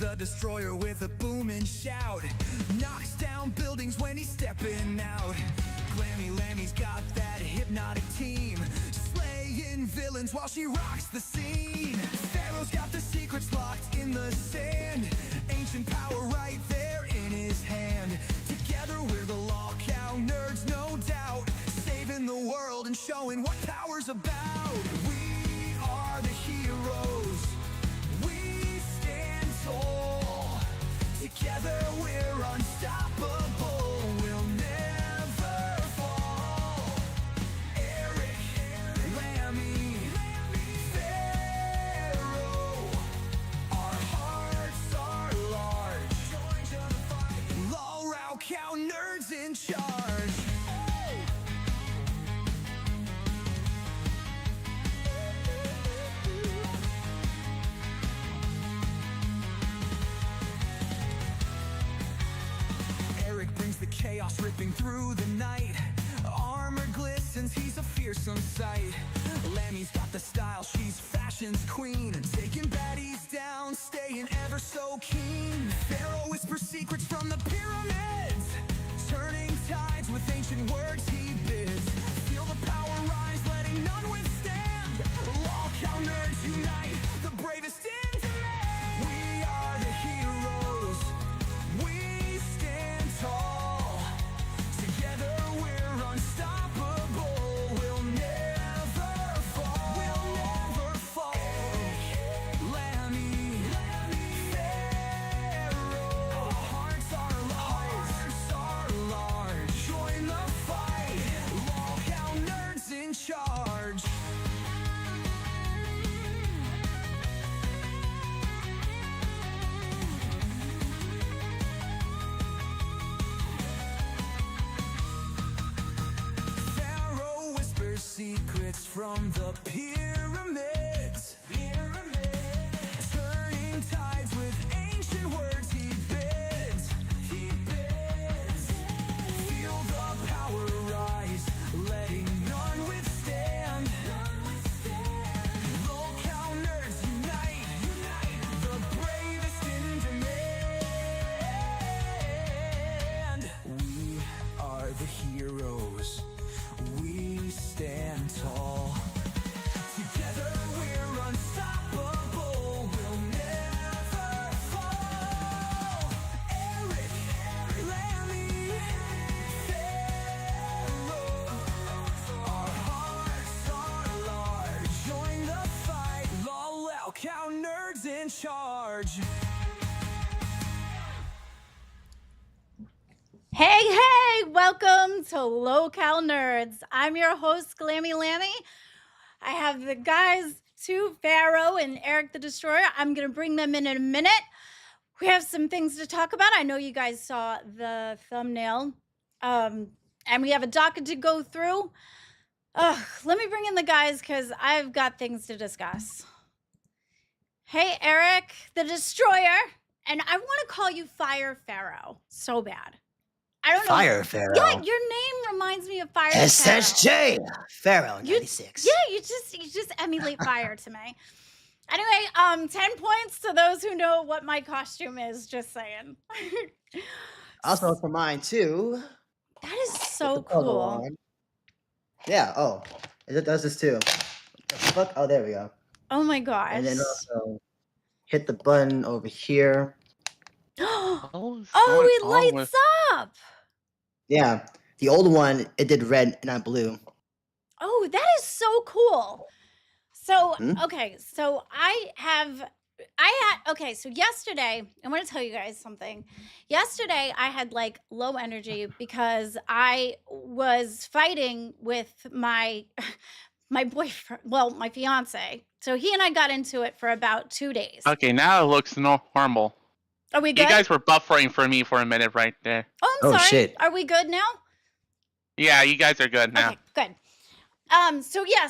the destroyer with a booming shout. Knocks down buildings when he's stepping out. Lammy's got that hypnotic team, slaying villains while she rocks the scene. Pharaoh's got the secrets locked in the sand, ancient power right there in his hand. Together we're the lockout nerds, no doubt, saving the world and showing what power's about. We are the heroes, we stand tall. Together we're unstoppable, we'll never fall. Eric, Glamy, Pharaoh, our hearts are large. Join the fight. Lockout nerds in charge. Eric brings the chaos ripping through the night. Armor glistens, he's a fearsome sight. Lammy's got the style, she's fashion's queen. Taking baddies down, staying ever so keen. Pharaoh whispers secrets from the pyramids, turning tides with ancient words he bids. Feel the power rise, letting none withstand. Lockout nerds unite, the bravest in demand. We are the heroes, we stand tall. Together we're unstoppable, we'll never fall. We'll never fall. Glamy, Pharaoh, our hearts are large. Join the fight, lockout nerds in charge. Pharaoh whispers secrets from the pyramids. Turning tides with ancient words he bids. Feel the power rise, letting none withstand. Lockout nerds unite, the bravest in demand. We are the heroes, we stand tall. Together we're unstoppable, we'll never fall. Eric, Glamy, Pharaoh, our hearts are large. Join the fight, lockout nerds in charge. Hey, welcome to Local Nerds. I'm your host, Glamy Lammy. I have the guys, two, Pharaoh and Eric the Destroyer. I'm going to bring them in a minute. We have some things to talk about. I know you guys saw the thumbnail. And we have a docket to go through. Let me bring in the guys because I've got things to discuss. Hey, Eric the Destroyer. And I want to call you Fire Pharaoh so bad. I don't know. Fire Pharaoh. Yeah, your name reminds me of Fire Pharaoh. SSJ Pharaoh You- 96. Yeah, you just emulate fire to me. Anyway, 10 points to those who know what my costume is, just saying. Also for mine too. That is so Put the photo cool. on. Yeah, oh. It does this too. What the fuck? Oh, there we go. Oh my gosh. And then also hit the button over here. Oh, it lights up. Yeah. The old one, it did red, not blue. Oh, that is so cool. So, Hmm? okay, so okay, so yesterday, I want to tell you guys something. Yesterday, I had like low energy because I was fighting with my boyfriend, well, my fiance. So he and I got into it for about 2 days. Okay, now it looks normal. Are we good? You guys were buffering for me for a minute right there. Oh, I'm Oh, sorry. shit. Are we good now? Yeah, you guys are good now. Okay, good.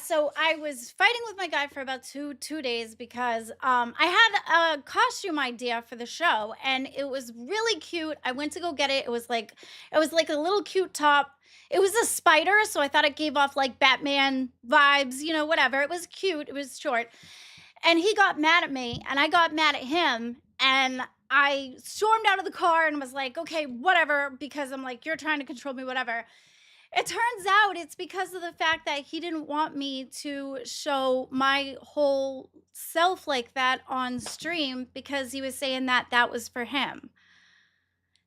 So I was fighting with my guy for about two days because I had a costume idea for the show and it was really cute. I went to go get it. It was like a little cute top. It was a spider, so I thought it gave off like Batman vibes, whatever. It was cute. It was short. And he got mad at me and I got mad at him and I stormed out of the car and was like, okay, whatever, because I'm like, you're trying to control me, whatever. It turns out it's because of the fact that he didn't want me to show my whole self like that on stream because he was saying that that was for him.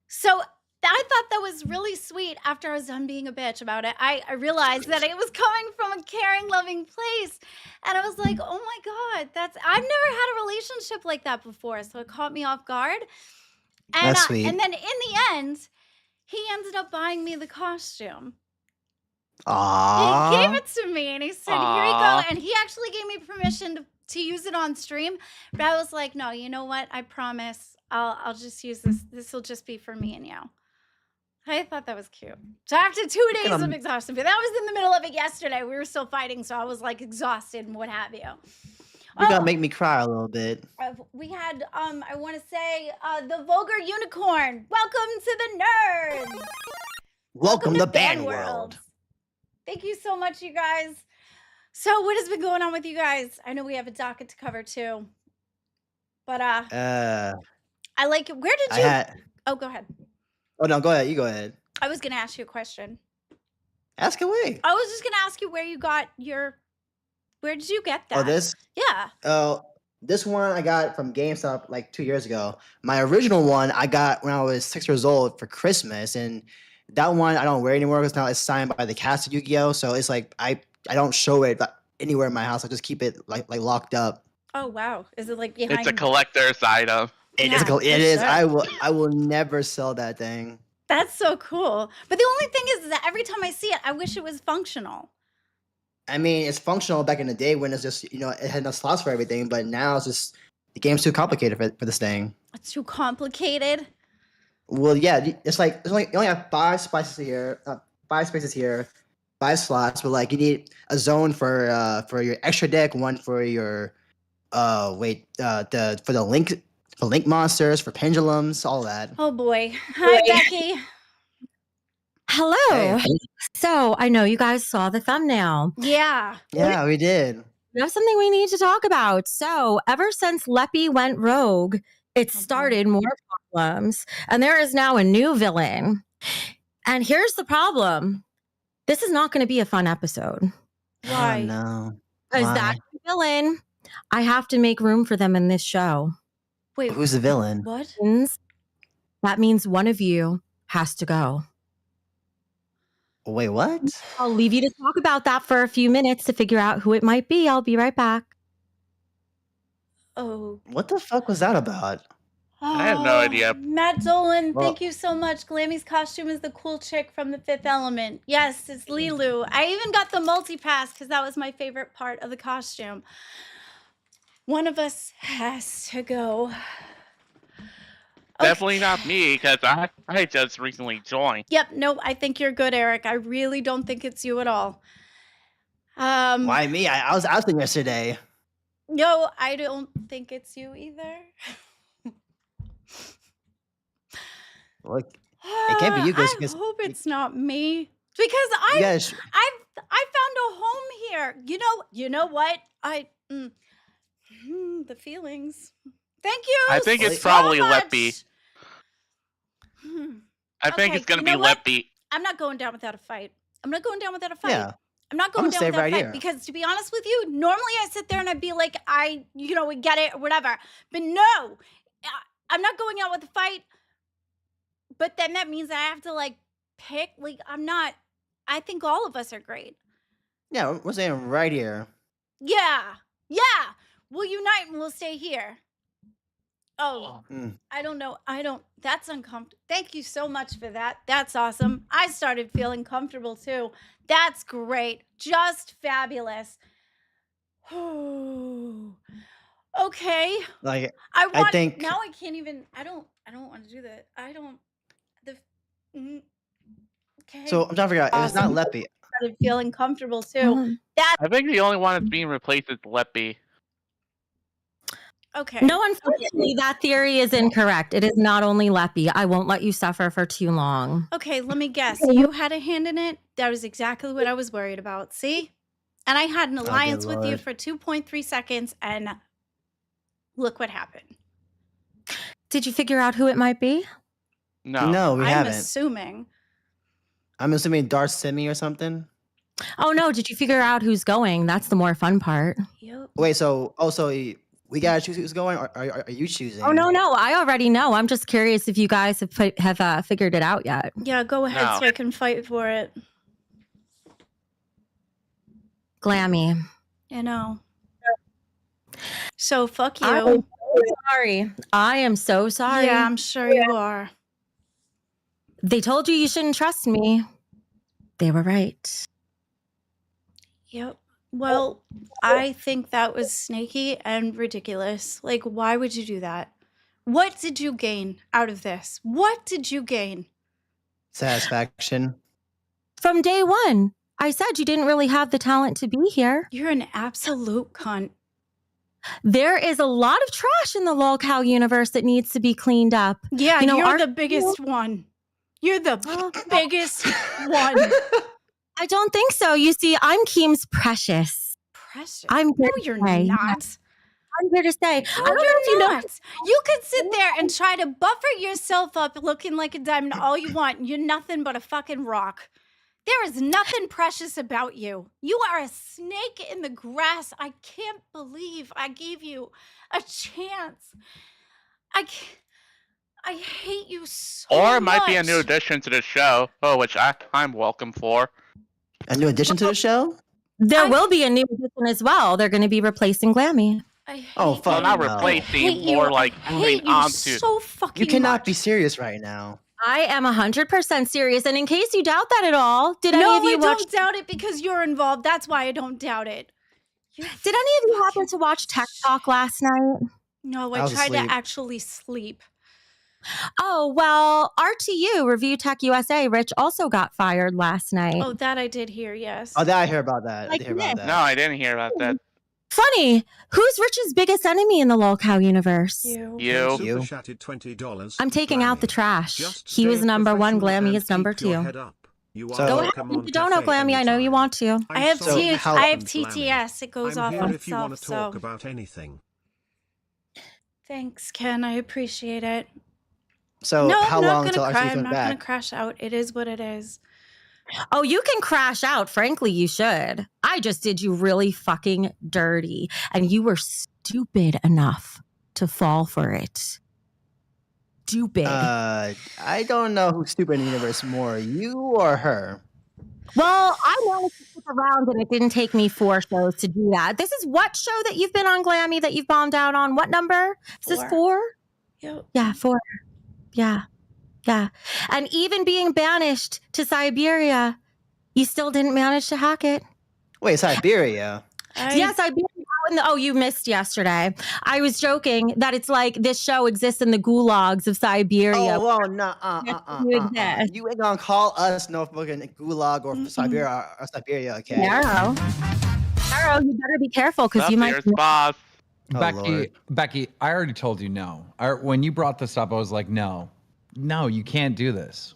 So I thought that was really sweet after I was done being a bitch about it. I realized that it was coming from a caring, loving place. And I was like, oh my God, I've never had a relationship like that before. So it caught me off guard. And, That's sweet. And then in the end, he ended up buying me the costume. Aww. He gave it to me and he said, here you go. Aw. And he actually gave me permission to use it on stream. But I was like, no, you know what? I promise I'll just use this. This will just be for me and you. I thought that was cute. So after 2 days of exhaustion, but that was in the middle of it yesterday. We were still fighting, so I was like exhausted and what have you. You're gonna make me cry a little bit. We had, I want to say, the Vulgar Unicorn. Welcome to the Nerds. Welcome to Band World. Thank you so much, you guys. So what has been going on with you guys? I know we have a docket to cover too. But I like it. Where did you Oh, go ahead. Oh no, go ahead. You go ahead. I was gonna ask you a question. Ask away. I was just gonna ask you where you got where did you get that? Oh, this? Yeah. Oh, this one I got from GameStop like 2 years ago. My original one I got when I was 6 years old for Christmas, and that one I don't wear anymore because now it's signed by the cast of Yu-Gi-Oh! So it's like I don't show it anywhere in my house. I just keep it like locked up. Oh wow. Is it like behind? It's a collector's item. It Yeah, is. for It is. sure. I will never sell that thing. That's so cool. But the only thing is that every time I see it, I wish it was functional. I mean, it's functional back in the day when it's just, it had no slots for everything, but now it's just, the game's too complicated for this thing. It's too complicated. Well, yeah, it's like, you only have 5 spaces here, 5 slots, but like you need a zone for your extra deck, one for your, for the link monsters, for pendulums, all that. Oh boy. Hi, Becky. Hello. Hey. So I know you guys saw the thumbnail. Yeah. Yeah, we did. We have something we need to talk about. So ever since Leppy went rogue, it started more problems. And there is now a new villain. And here's the problem. This is not going to be a fun episode. Why? Oh, no. Because Why? that villain, I have to make room for them in this show. Wait. Who's the villain? What? That means one of you has to go. Wait, what? I'll leave you to talk about that for a few minutes to figure out who it might be. I'll be right back. Oh. What the fuck was that about? I have no idea. Matt Dolan, Well- thank you so much. Glamy's costume is the cool chick from The Fifth Element. Yes, it's Lilu. I even got the multi-pass because that was my favorite part of the costume. One of us has to go. Definitely not me, because I just recently joined. Yep, nope, I think you're good, Eric. I really don't think it's you at all. Why me? I was out there yesterday. No, I don't think it's you either. Look, it can't be you guys, I because hope it's not me because you guys. I found a home here. You know what? The feelings. Thank you. I think it's so probably much. Leppy. I think Okay, it's gonna you be know what? Leppy. I'm not going down without a fight. I'm not going down without a fight. Yeah. I'm not I'm going gonna down stay without right a fight here. because to be honest with you, normally I sit there and I'd be like, we get it or whatever. But no, I'm not going out with a fight. But then that means I have to like pick. Like I think all of us are great. Yeah, we're saying right here. Yeah. We'll unite and we'll stay here. Oh, Mm. I don't know. That's uncomfortable. Thank you so much for that. That's awesome. I started feeling comfortable too. That's great. Just fabulous. Okay. Like, I think- now I can't even. I don't want to do that. Okay. so I'm trying to figure out if it's not Leppy. Started feeling comfortable too. That I think the only one that's being replaced is Leppy. okay. No, unfortunately, that theory is incorrect. It is not only Leppy. I won't let you suffer for too long. Okay, let me guess. You had a hand in it? That was exactly what I was worried about. See? And I had an alliance with you Lord. for 2.3 seconds, and look what happened. Did you figure out who it might be? No. No, we I'm haven't. assuming. I'm assuming Darth Simi or something. Oh no, did you figure out who's going? That's the more fun part. Yep. Wait, so also we gotta choose who's going, or are you choosing? Oh no, I already know. I'm just curious if you guys have figured it out yet. Yeah, go ahead No. so I can fight for it. Glamy. You know. So fuck you. I'm so sorry. I am so sorry. Yeah, I'm sure you are. They told you shouldn't trust me. They were right. Yep. Well, I think that was snaky and ridiculous. Like, why would you do that? What did you gain out of this? What did you gain? Satisfaction. From day one, I said you didn't really have the talent to be here. You're an absolute cunt. There is a lot of trash in the lolcow universe that needs to be cleaned up. Yeah, You know, you're our- the biggest one. You're the biggest one. I don't think so. You see, I'm Keem's precious. Precious. I'm No, here you're to say. not. I'm here to say. No, I don't know you're if you know. not. You could sit there and try to buffer yourself up looking like a diamond all you want. And you're nothing but a fucking rock. There is nothing precious about you. You are a snake in the grass. I can't believe I gave you a chance. I hate you so much. Or it might be a new addition to the show, which I'm welcome for. A new addition to the show? There will be a new edition as well. They're going to be replacing Glammy. I hate Oh, you. fuck. Well, not no. I replacing, hate you. more like I moving hate you on to. so fucking You cannot much. be serious right now. I am 100% serious. And in case you doubt that at all, did any No, of you I watch? don't doubt it because you're involved. That's why I don't doubt it. You're Did any of you happen to watch Tech Talk last night? No, I I was tried to asleep. actually sleep. Oh, well, RTU, Review Tech USA, Rich also got fired last night. Oh, that I did hear, yes. Oh, that I hear about that. I Like did hear about this. that. No, I didn't hear about that. Funny, who's Rich's biggest enemy in the lolcow universe? You. You. You. Super chatted $20. I'm taking out the Glammy. trash. Just He stay was number one, professional Glammy and is number keep your 2. head up. You So- are Go welcome ahead. on You don't know Cafe Glammy. I know you anytime. want to. I'm I have sorry T- this how- I have happened, Glammy. TTS. It goes I'm off here on if you want itself. to talk So about anything. thanks, Ken. I appreciate it. So No, how I'm not long until gonna cry. RC I'm comes not gonna back? crash out. It is what it is. Oh, you can crash out. Frankly, you should. I just did you really fucking dirty. And you were stupid enough to fall for it. Stupid. I don't know who's stupid in the universe more, you or her. Well, I managed to stick around and it didn't take me 4 shows to do that. This is what show that you've been on, Glammy, that you've bombed out on? What number? Is this 4? Yep. Yeah, 4. Yeah. Yeah. And even being banished to Siberia, you still didn't manage to hack it. Wait, Siberia. Yes, I've been out in the. Oh, you missed yesterday. I was joking that it's like this show exists in the gulags of Siberia. Oh, well, no, You exist. You ain't gonna call us no fucking gulag or Mm-mm. Siberia, okay? Narrow. Narrow, you better be careful because you might. Here's boss. Oh, Becky, Lord. Becky, I already told you no. When you brought this up, I was like, no, you can't do this.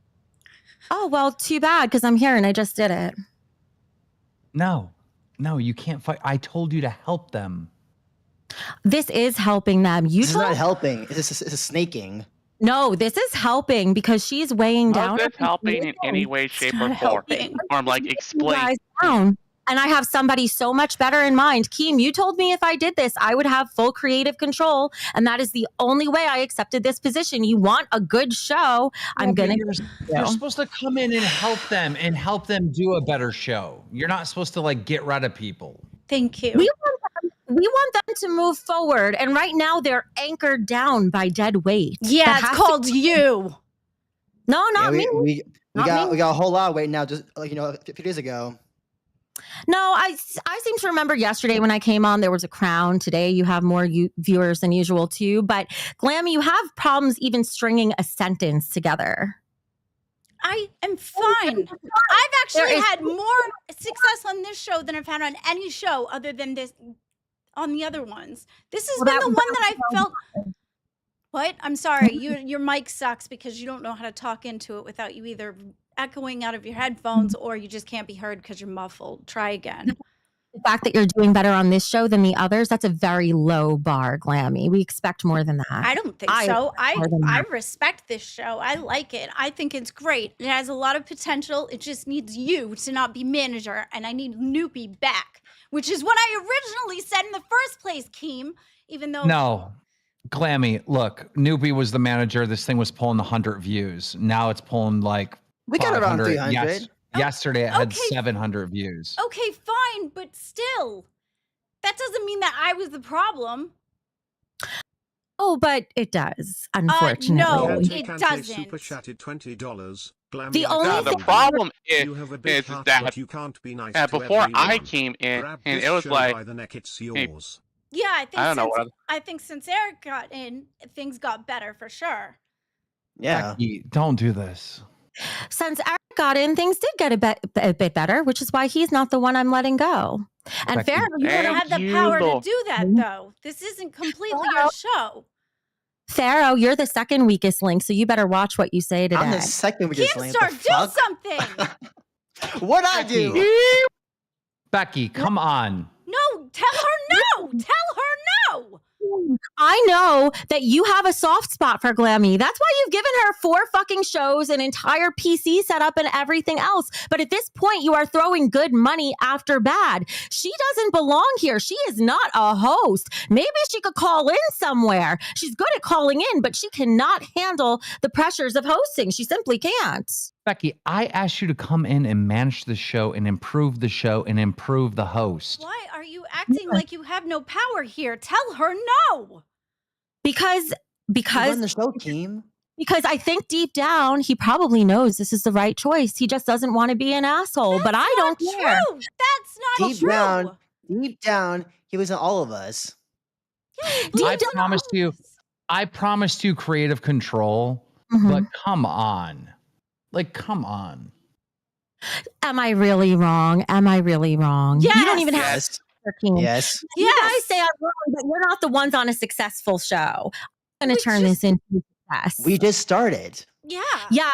Oh, well, too bad because I'm here and I just did it. No, you can't fight. I told you to help them. This is helping them. You This is told not helping. It's a snaking. No, this is helping because she's weighing down. How's this helping in any way, shape, or not form? helping. Or I'm like, You explain. guys down. And I have somebody so much better in mind. Keem, you told me if I did this, I would have full creative control. And that is the only way I accepted this position. You want a good show. I'm going to. You're supposed to come in and help them do a better show. You're not supposed to like get rid of people. Thank you. We want them to move forward. And right now they're anchored down by dead weight. Yeah, That it's has to- called you. No, not Yeah, me. we Not got me. we got a whole lot waiting now. Just like a few days ago. No, I seem to remember yesterday when I came on, there was a crown. Today you have more viewers than usual too. But Glammy, you have problems even stringing a sentence together. I am fine. I've actually There is- had more success on this show than I've had on any show other than this on the other ones. This has Well, been that- the one that I felt. What? I'm sorry. Your mic sucks because you don't know how to talk into it without you either echoing out of your headphones or you just can't be heard because you're muffled. Try again. the fact that you're doing better on this show than the others, that's a very low bar, Glamy. We expect more than that. I don't think so. I respect this show. I like it. I think it's great. It has a lot of potential. It just needs you to not be manager, and I need Noopy back, which is what I originally said in the first place, Keem. Even though No. Glamy, look, Newbie was the manager. This thing was pulling 100 views. Now it's pulling like We got around 500. 300. Yes. Yesterday it had Okay. 700 views. okay, fine, but still, that doesn't mean that I was the problem. Oh, but it does, unfortunately. no. Henry it Kante doesn't. Super chatted $20. Glamy, The I only love the thing- you. problem You have a big is heart, that but you can't be nice to before I everyone. came in, Grab and this it was show like, by the neck, it's hey, yours. Yeah, I think I don't know since what I think since Eric got in, things got better for sure. Yeah. Becky, don't do this. Since Eric got in, things did get a bit better, which is why he's not the one I'm letting go. And Becky, Pharaoh, You don't Thank have the you, power to Lord. do that, though. This isn't completely your show. Pharaoh, you're the second weakest link, so you better watch what you say today. I'm the second weakest link. Keemstar, The do fuck? something. What'd I do? Becky, come on. No, tell her no. Tell her no. I know that you have a soft spot for Glamy. That's why you've given her 4 fucking shows, an entire PC setup, and everything else. But at this point, you are throwing good money after bad. She doesn't belong here. She is not a host. Maybe she could call in somewhere. She's good at calling in, but she cannot handle the pressures of hosting. She simply can't. Becky, I asked you to come in and manage the show and improve the show and improve the host. Why are you acting like you have no power here? Tell her no. Because You run the show, Keem. I think deep down he probably knows this is the right choice. He just doesn't want to be an asshole, but I don't That's care. true. That's not Deep true. down, deep down, he was in all of us. Yeah, he Deep believes in promised all of you- us. I promised you creative control, Mhm. but come on. Like, come on. Am I really wrong? Am I really wrong? You don't even have Yes. 13. Yes. You Yes. guys say I'm wrong, but you're not the ones on a successful show. I'm going We to turn just- this into success. We just started. Yeah. Yeah.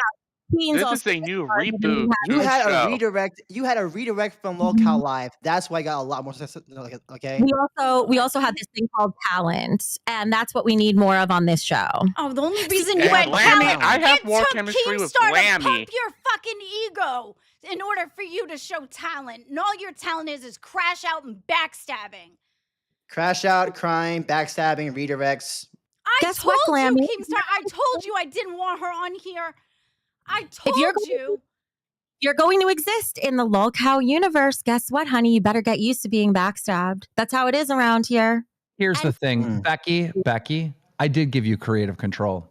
Queens This is also a new started and we reboot. You to the had show. a redirect. You had a redirect from Locale Live. That's why I got a lot more success. Okay. We also had this thing called talent, and that's what we need more of on this show. Oh, the only reason And you had Glamy, talent, I have it more took chemistry with Keemstar to Glamy. pump your fucking ego in order for you to show talent. And all your talent is crash out and backstabbing. Crash out, crime, backstabbing, redirects. I Guess told what, you, Glamy? Keemstar. I told you I didn't want her on here. I told you're you. You're going to exist in the lolcow universe. Guess what, honey? You better get used to being backstabbed. That's how it is around here. Here's the thing, Mm. Becky, I did give you creative control.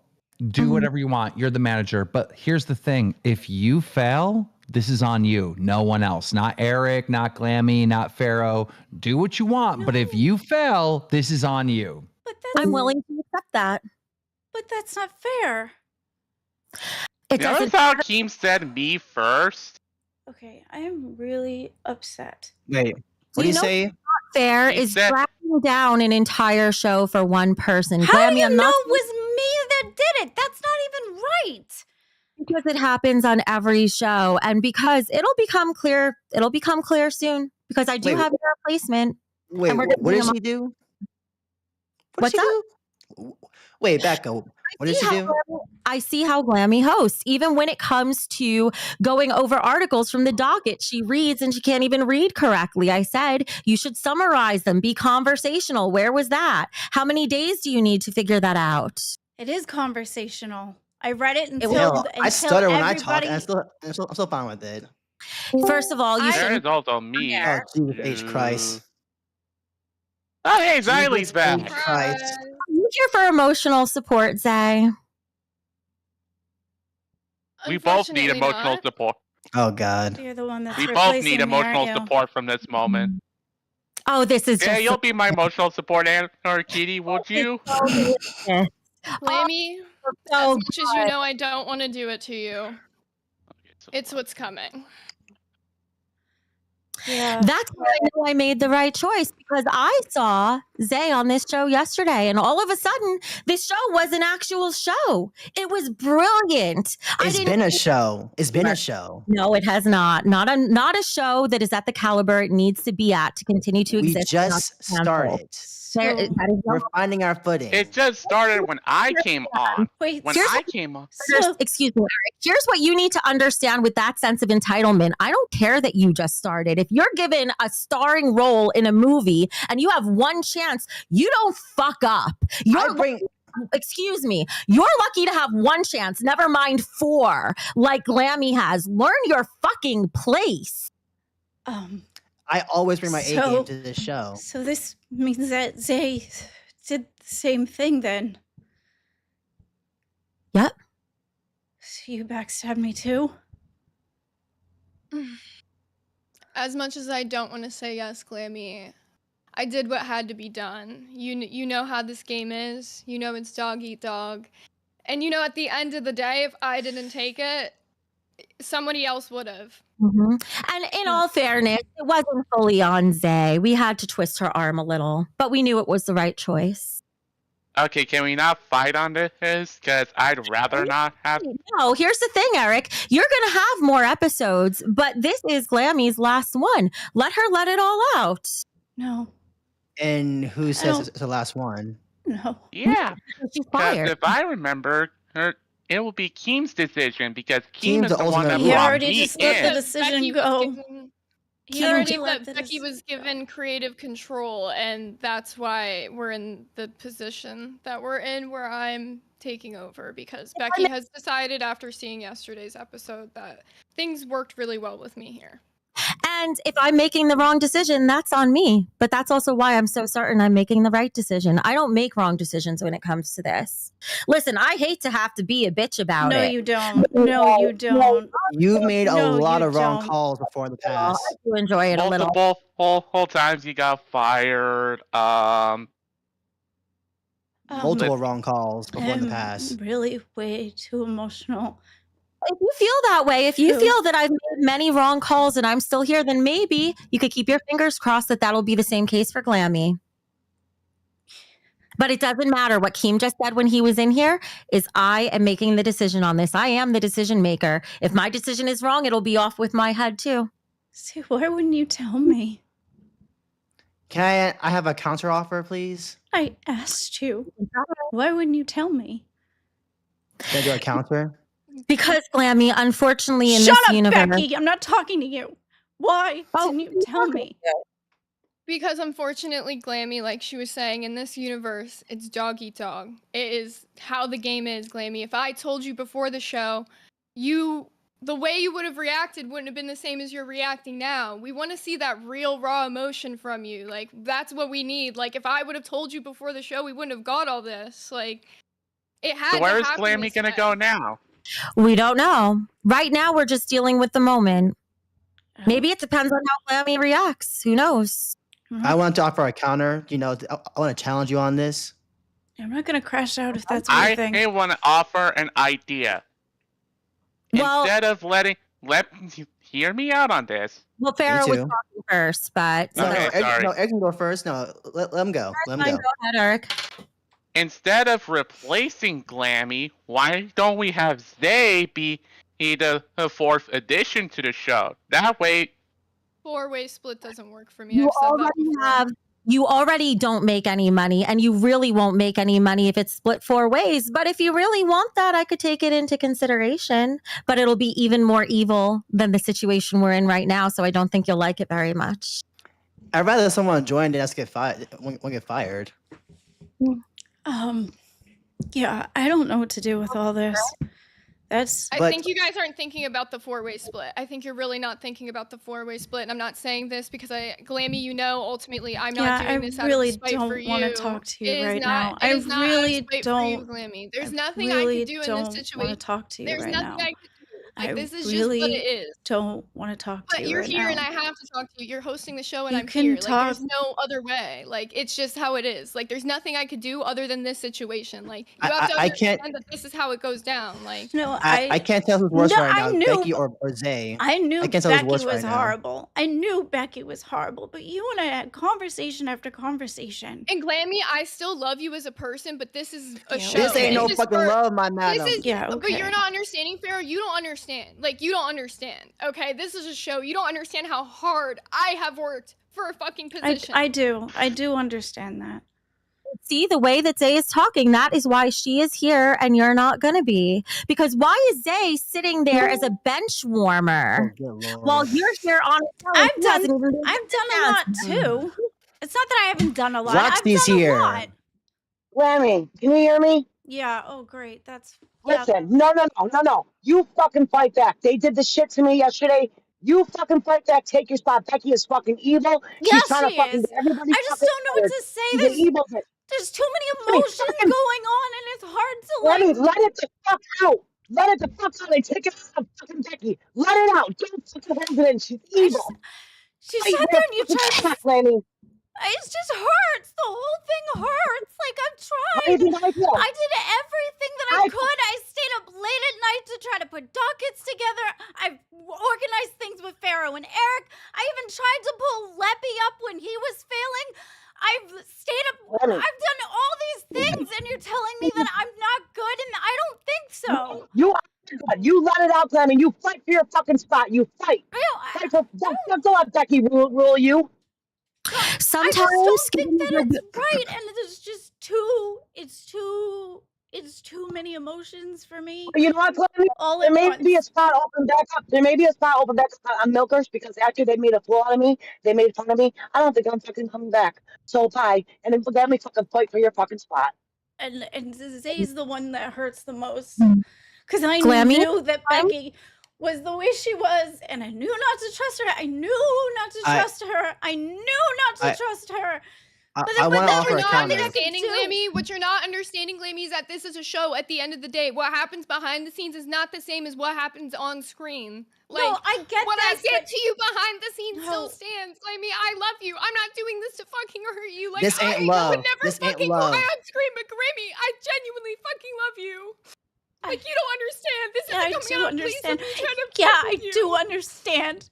Do Mhm. whatever you want. You're the manager. But here's the thing. If you fail, this is on you. No one else. Not Eric, not Glamy, not Pharaoh. Do what you want. But if you fail, this is on you. But that's, I'm willing to accept that. but that's not fair. It Notice doesn't. how Keem said me first? Okay, I am really upset. Wait, what do you know say? Fair He is said- dragging down an entire show for one person. How do Glamy, you I'm know not it was me that did it? That's not even right. because it happens on every show, and because it'll become clear. It'll become clear soon because I do Wait, have your replacement. Wait, And we're gonna what bring does him she do? What's does she do? Wait, Becca, what does she do? I see how Glamy hosts. Even when it comes to going over articles from the docket, she reads and she can't even read correctly. I said you should summarize them, be conversational. Where was that? How many days do you need to figure that out? It is conversational. I read it until, Hell, I until stutter when I talk, everybody- and I'm still fine with it. First of all, you I- There should. is also me. Oh, Jesus H. Christ. Oh, hey, Xylee's Jesus back. H. Christ. You here for emotional support, Zay? We both need Unfortunately emotional not. support. Oh, God. You're the one that's We both replacing need me, emotional aren't you? support from this moment. Oh, this is Yeah, just. you'll be my emotional support, Anna Kitty, won't you? Glamy, so as much as you know I don't want to do it to you, it's what's coming. Yeah. That's why I know I made the right choice, because I saw Zay on this show yesterday, and all of a sudden, this show was an actual show. It was brilliant. It's been a show. It's been a show. No, it has not. Not a show that is at the caliber it needs to be at to continue to We exist. just started. We're finding our footing. It just started when I came on. Wait, When Here's I what- came on. so Excuse me, Eric. Here's what you need to understand with that sense of entitlement. I don't care that you just started. If you're given a starring role in a movie and you have one chance, you don't fuck up. Excuse me. You're lucky to have one chance, never mind 4, like Glamy has. Learn your fucking place. I always bring my A So- game to this show. So this means that Zay did the same thing then. Yep. So you backstabbed me too? As much as I don't want to say yes, Glamy, I did what had to be done. You know how this game is. You know it's dog eat dog. And you know, at the end of the day, if I didn't take it, somebody else would have. Mm-hmm. And in all fairness, it wasn't fully on Zay. We had to twist her arm a little, but we knew it was the right choice. Okay, can we not fight on this? Because I'd rather not have. No, here's the thing, Eric. You're going to have more episodes, but this is Glamy's last one. Let her let it all out. No, And who don't- says it's the last one? no. Yeah, She's 'cause fired. if I remember, it will be Keem's decision because Keem Keem's is the the one ultimate that boss. He brought already me just let the in. decision Becky was go. given- He He already let the Becky was decision go. given creative control, and that's why we're in the position that we're in, where I'm taking over, because Becky has decided after seeing yesterday's episode that things worked really well with me here. And if I'm making the wrong decision, that's on me. But that's also why I'm so certain I'm making the right decision. I don't make wrong decisions when it comes to this. Listen, I hate to have to be a bitch about No, it. you don't. No, you don't. You've made a No, lot you of wrong don't. calls before in the I past. do enjoy it a little. Multiple whole times you got fired. Multiple wrong calls before in the I'm past. really way too emotional. If you feel that way, if you True. feel that I've made many wrong calls and I'm still here, then maybe you could keep your fingers crossed that that'll be the same case for Glamy. But it doesn't matter. What Keem just said when he was in here is I am making the decision on this. I am the decision maker. If my decision is wrong, it'll be off with my head too. See, why wouldn't you tell me? Can I have a counter offer, please? I asked you. Why wouldn't you tell me? Can I do a counter? Because Glamy, unfortunately, in Shut this up, universe, Becky! I'm not talking to you. Why didn't you tell me? Because unfortunately, Glamy, like she was saying, in this universe, it's dog eat dog. It is how the game is, Glamy. If I told you before the show, the way you would have reacted wouldn't have been the same as you're reacting now. We want to see that real, raw emotion from you. Like, that's what we need. Like, if I would have told you before the show, we wouldn't have got all this. Like, it had So to where is happen Glamy this gonna way. go now? we don't know. Right now, we're just dealing with the moment. Oh, Maybe it depends on how Glamy reacts. Who knows? I want to offer a counter. You know, I want to challenge you on this. I'm not gonna crash out if that's what you think. I want to offer an idea. Well- Instead of hear me out on this. Well, Farrah was too. talking first, but No, Okay, Eric, sorry. Eric can go first. No, let him go. Let him Fine, go. go ahead, Eric. Instead of replacing Glamy, why don't we have Zay be the fourth addition to the show? That way, Four-way split doesn't work for me. You I've said that already before. you already don't make any money, and you really won't make any money if it's split 4 ways. But if you really want that, I could take it into consideration. But it'll be even more evil than the situation we're in right now. So I don't think you'll like it very much. I'd rather someone join than us get fired. Get fired. Yeah, I don't know what to do with all this. That's I But- think you guys aren't thinking about the four-way split. I think you're really not thinking about the four-way split. And I'm not saying this because Glamy, you know, ultimately I'm not yeah, doing I this out really of spite don't for you. want to talk to you It is right not- now. it I is not out of really spite for you, don't. Glamy. There's I nothing really I can do in don't this want to situation. talk to you There's right nothing now. I can do. Like, I this is just what really it is. don't want to talk to But you you're right here and now. I have to talk to you. You're hosting the show and You I'm can here. Like, talk. there's no other way. Like, it's just how it is. Like, there's nothing I could do other than this situation. Like, you have to I can't understand that this is how it goes down. Like, No, I can't tell who's worse No, right I now, knew- Becky or Zay. I knew I can't tell who's Becky worse was right now. horrible. I knew Becky was horrible, but you and I had conversation after conversation. and Glammy, I still love you as a person, but this is a Yeah, show. This ain't no This is fucking for- love, my This madam. is, Yeah, but you're okay. not understanding, Pharaoh. You don't understand. Like, you don't understand. Okay, this is a show. You don't understand how hard I have worked for a fucking position. I do. I do understand that. See, the way that Zay is talking, that is why she is here and you're not going to be. Because why is Zay sitting there as a bench Oh, warmer good lord. while you're here on a show and I've he done- hasn't even been I've done a lot too. It's not that I haven't done a lot. Roxy's I've done here. a lot. Glammy, can you hear me? Yeah. Oh, great. That's yeah. Listen, no. You fucking fight back. They did the shit to me yesterday. You fucking fight back. Take your spot. Becky is fucking evil. Yes, She's trying she to fucking is. get everybody. I just fucking don't know what fired. to say. She's an There's evil bitch. there's too many Glammy, emotions fucking- going on, and it's hard to Glammy, like. let it the fuck out. Let it the fuck out. They take it out of fucking Becky. Let it out. Don't fucking hold it in. She's evil. She Fight sat there and you fucking tried to. back, Glammy. It just hurts. The whole thing hurts. Like I've How do you tried. think I feel? I did everything that I I- could. I stayed up late at night to try to put dockets together. I've organized things with Pharaoh and Eric. I even tried to pull Leppy up when he was failing. I've stayed up. Glammy. I've done all these things, and you're telling me that I'm not good, and I don't think so. You are good. You let it out, Glammy. You fight for your fucking spot. You fight. Fight for. Don't let Becky rule you. I Sometimes just don't think that getting it's right, and it's just it's too many emotions for me. You know what, Glammy? All There at may once. be a spot open back up. There may be a spot open back up on Milkers because after they made a fool out of me, they made fun of me. I don't think I'm fucking coming back. So bye. And then let me fucking fight for your fucking spot. And Zay's the one that hurts the most Mm. because I Glammy? knew that Becky was the way she was, and I knew not to trust her. I knew not to trust her. I knew not to trust her. I then- want to then offer you're a not counter. understanding, do. Glammy, what you're not understanding, Glammy, is that this is a show. At the end of the day, what happens behind the scenes is not the same as what happens on screen. Like, No, I get what I that, said but- to you behind the scenes still No. stands. Glammy, I love you. I'm not doing this to fucking hurt you. Like, This ain't I love. would never This ain't fucking love. cry on screen, but Glammy, I genuinely fucking love you. Like, you don't understand. This Yeah, I isn't do coming out understand. please, I'm trying to Yeah, fuck I with you. do understand.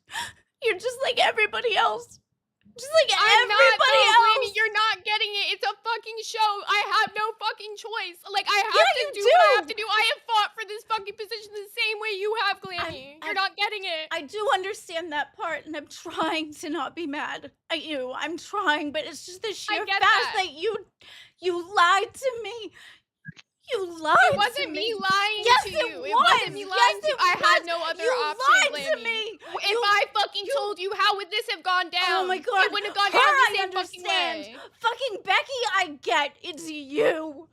You're just like everybody else. Just like I'm not, everybody though, else. Glammy, you're not getting it. It's a fucking show. I have no fucking choice. Like, I have Yeah, to you do what I do. have to do. I have fought for this fucking position the same way you have, Glammy. You're not getting it. I do understand that part, and I'm trying to not be mad at you. I'm trying, but it's just the sheer get fact that. that you lied to me. You lied It to wasn't me lying Yes, to it you. was. It wasn't me Yes, lying to you. it I had was. no other You option, lied Glammy. to me. If You- I fucking told you, how would this have gone down? Oh my god. It wouldn't have gone Her, down the I same fucking understand. way. Fucking Becky, I get. It's you.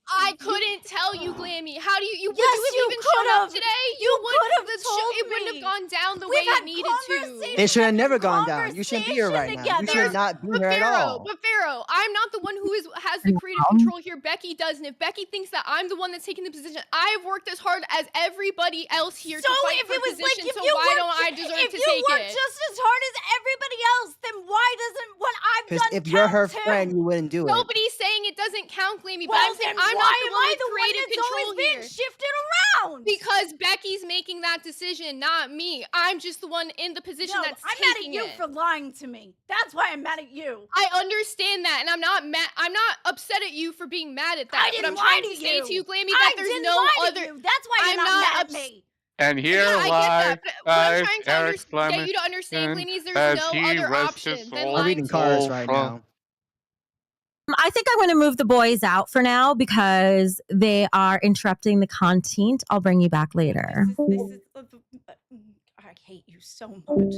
I couldn't tell you, Glammy. How do you? Would Yes, you have you even shown up could've. today? You wouldn't could've the told It wouldn't me. have gone down the We've way had it needed to. conversations. It should have never Fucking gone down. You shouldn't be here right now. You conversation should not be here at all. But Pharaoh, I'm not the one who has the creative control here. Becky does, and if Becky thinks that I'm the one that's taking the position, I've worked as hard as everybody else here So to fight if for it was like position. if So you why worked, don't I deserve if to you take worked it? just as hard as everybody else, then why doesn't what I've Because done if you're her count too? friend, you wouldn't do it. Nobody's saying it doesn't count, Glammy. But Well, I'm saying then I'm why not the am one I with the one creative that's control always being here. shifted around? Because Becky's making that decision, not me. I'm just the one in the position No, that's I'm mad at taking you it. for lying to me. That's why I'm mad at you. I understand that, and I'm not mad. I'm not upset at you for being mad at that. I didn't but I'm lie trying to to say to you. you, Glammy, I that there's didn't no lie to other. you. That's why you're I'm not not mad at upset. me. And here Yeah, I get lies that. But what I'm trying to Eric get you to understand, Glammy, is there's as no he other rests option his than soul I'm lying reading to cards you. right from- now. I think I'm going to move the boys out for now because they are interrupting the content. I'll bring you back later. I hate you so much.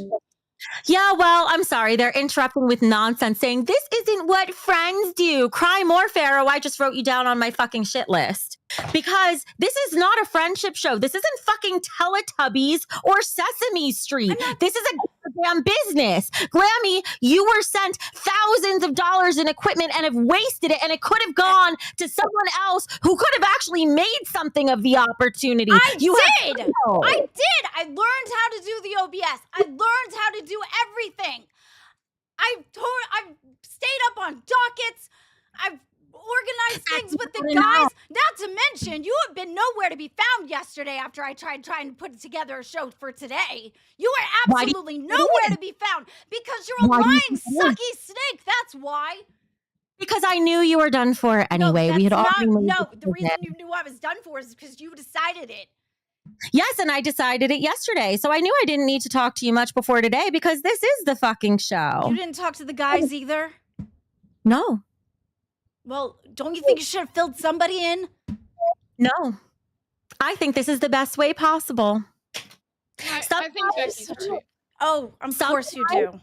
Yeah, well, I'm sorry. They're interrupting with nonsense saying this isn't what friends do. Cry more, Pharaoh. I just wrote you down on my fucking shit list. Because this is not a friendship show. This isn't fucking Teletubbies or Sesame Street. This is a damn business. Glamy, you were sent thousands of dollars in equipment and have wasted it, and it could have gone to someone else who could have actually made something of the opportunity. I did. I learned how to do the OBS. I learned how to do everything. I've stayed up on dockets. I've organized things with the guys. Not to mention, you have been nowhere to be found yesterday after I tried trying to put together a show for today. You were absolutely nowhere to be found because you're a lying, sucky snake. That's why. Because I knew you were done for anyway. We had already the reason you knew I was done for is because you decided it. Yes, and I decided it yesterday. So I knew I didn't need to talk to you much before today because this is the fucking show. You didn't talk to the guys either? No. Well, don't you think you should have filled somebody in? No. I think this is the best way possible. I think Becky's right. Oh, of course you do.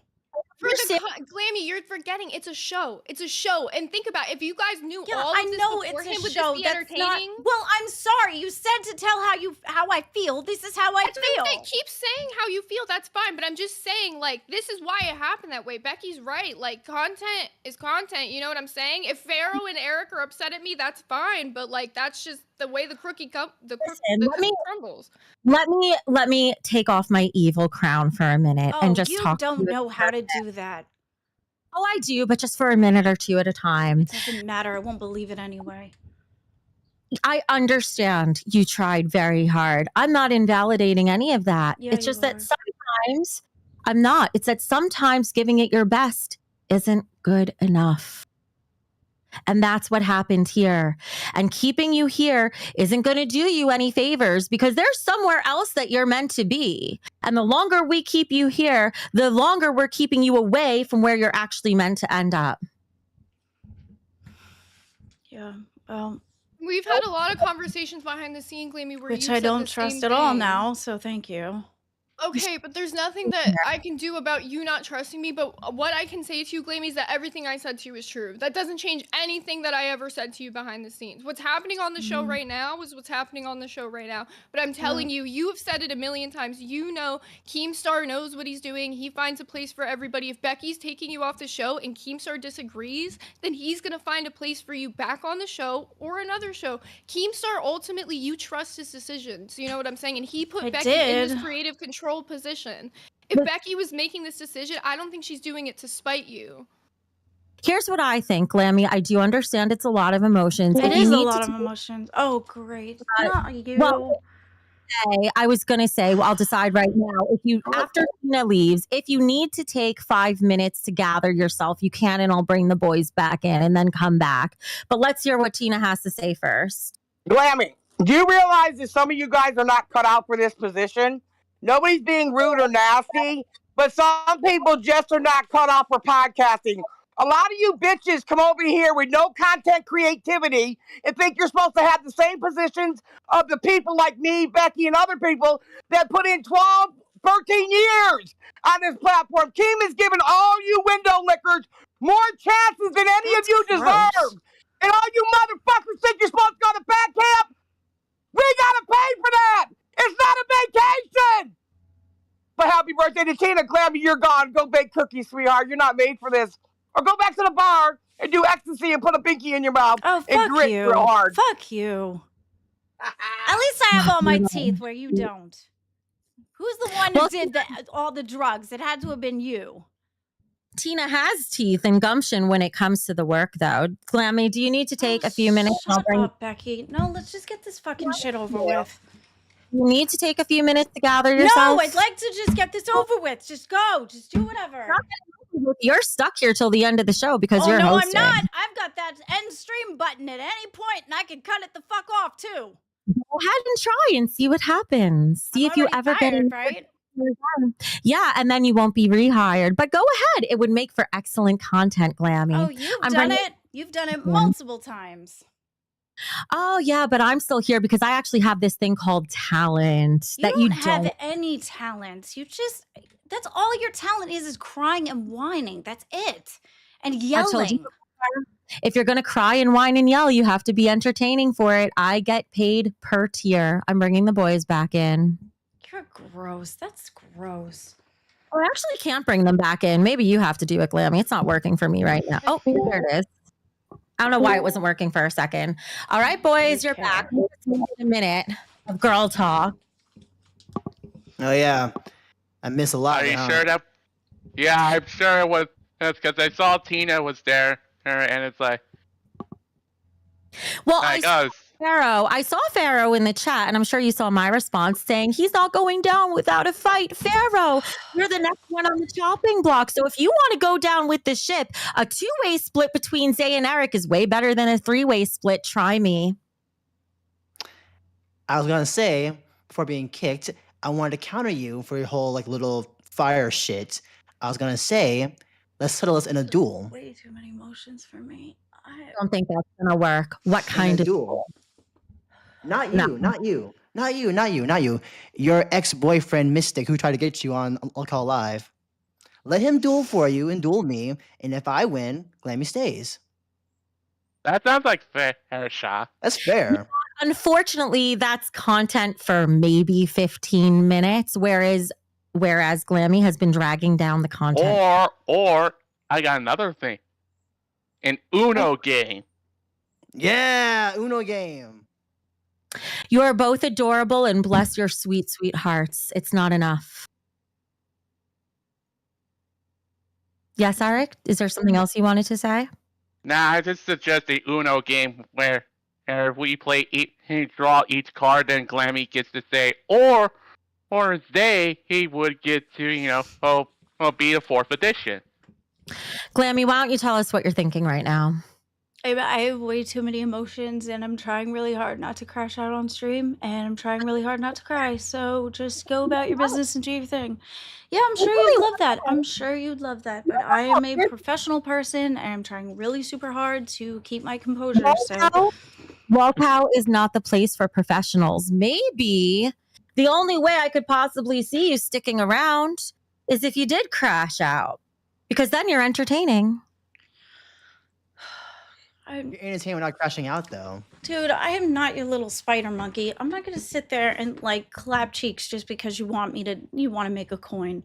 Glamy, you're forgetting it's a show. It's a show. And think about it, if you guys knew all of I this know beforehand, it's a would show. this be That's entertaining? well, I'm sorry. You said to tell how I feel. This is how I feel. Keep saying how you feel. That's fine. But I'm just saying, like, this is why it happened that way. Becky's right. Like, content is content. You know what I'm saying? If Pharaoh and Eric are upset at me, that's fine. But like, that's just the way the cookie crumbles. Let me take off my evil crown for a minute and just talk. You don't know how to do that. Oh, I do, but just for a minute or two at a time. It doesn't matter. I won't believe it anyway. I understand you tried very hard. I'm not invalidating any of that. Yeah, it's just that sometimes I'm not. It's that sometimes giving it your best isn't good enough. And that's what happened here. And keeping you here isn't going to do you any favors because there's somewhere else that you're meant to be. And the longer we keep you here, the longer we're keeping you away from where you're actually meant to end up. Yeah, well. We've had a lot of conversations behind the scene, Glamy, where which I don't trust at all now, so thank you. Okay, but there's nothing that I can do about you not trusting me, but what I can say to you, Glamy, is that everything I said to you is true. That doesn't change anything that I ever said to you behind the scenes. What's happening on the show right now is what's happening on the show right now. But I'm telling you, you have said it a million times. You know Keemstar knows what he's doing. He finds a place for everybody. If Becky's taking you off the show and Keemstar disagrees, then he's going to find a place for you back on the show or another show. Keemstar, ultimately, you trust his decisions. You know what I'm saying? And he put Becky in this creative control position. If Becky was making this decision, I don't think she's doing it to spite you. Here's what I think, Glamy. I do understand it's a lot of emotions. It is a lot of emotions. Oh, great. Not you. Well, I was going to say, well, I'll decide right now. If you, after Tina leaves, if you need to take 5 minutes to gather yourself, you can, and I'll bring the boys back in and then come back. But let's hear what Tina has to say first. Glamy, do you realize that some of you guys are not cut out for this position? Nobody's being rude or nasty, but some people just are not cut out for podcasting. A lot of you bitches come over here with no content creativity and think you're supposed to have the same positions of the people like me, Becky, and other people that put in 12, 13 years on this platform. Keem has given all you window lickers more chances than any of you deserve. And all you motherfuckers think you're supposed to go to back camp? We gotta pay for that! It's not a vacation! But happy birthday to Tina. Glamy, you're gone. Go bake cookies, sweetheart. You're not made for this. Or go back to the bar and do ecstasy and put a binky in your mouth and grit real hard. Fuck you. At least I have all my teeth where you don't. Who's the one who did all the drugs? It had to have been you. Tina has teeth and gumption when it comes to the work, though. Glamy, do you need to take a few minutes? Shut up, Becky. No, let's just get this fucking shit over with. You need to take a few minutes to gather yourself? No, I'd like to just get this over with. Just go. Just do whatever. You're stuck here till the end of the show because you're hosting. No, I'm not. I've got that end stream button at any point, and I can cut it the fuck off, too. Go ahead and try and see what happens. See if you ever get in. Right? Yeah, and then you won't be rehired. But go ahead. It would make for excellent content, Glamy. Oh, you've done it. You've done it multiple times. Oh, yeah, but I'm still here because I actually have this thing called talent. You don't have any talent. You just, that's all your talent is crying and whining. That's it. And yelling. If you're going to cry and whine and yell, you have to be entertaining for it. I get paid per tier. I'm bringing the boys back in. You're gross. That's gross. I actually can't bring them back in. Maybe you have to do it, Glamy. It's not working for me right now. Oh, there it is. I don't know why it wasn't working for a second. All right, boys, you're back. Let's move in a minute of girl talk. Oh yeah, I miss a lot. Are you huh? sure that? Yeah, I'm sure it was. That's because I saw Tina was there, and it's like, Well, like I us. saw Pharaoh in the chat, and I'm sure you saw my response saying he's not going down without a fight. Pharaoh, you're the next one on the chopping block. So if you want to go down with the ship, a 2-way split between Zay and Eric is way better than a 3-way split. Try me. I was gonna say before being kicked, I wanted to counter you for your whole like little fire shit. I was gonna say, let's settle this in a duel. Way too many emotions for me. I don't think that's gonna work. What In kind a of duel? Not you, No. not you, not you, not you, not you. Your ex-boyfriend Mystic who tried to get you on I'll Call Live. Let him duel for you and duel me, and if I win, Glamy stays. That sounds like fair, Shah. That's fair. Unfortunately, that's content for maybe 15 minutes, whereas Glamy has been dragging down the content. Or I got another thing. An Uno game. Yeah, Uno game. You are both adorable and bless your sweet, sweet hearts. It's not enough. Yes, Eric? Is there something else you wanted to say? Nah, I just suggest the Uno game where we play draw each card, then Glamy gets to say, or he would get to, be the 4th edition. Glamy, why don't you tell us what you're thinking right now? I have way too many emotions, and I'm trying really hard not to crash out on stream, and I'm trying really hard not to cry. So just go about your business and do your thing. Yeah, I'm sure you'd love that. I'm sure you'd love that. But I am a professional person, and I'm trying really super hard to keep my composure. So Walkout is not the place for professionals. Maybe the only way I could possibly see you sticking around is if you did crash out, because then you're entertaining. You're entertaining without crashing out, though. Dude, I am not your little spider monkey. I'm not gonna sit there and like clap cheeks just because you want to make a coin.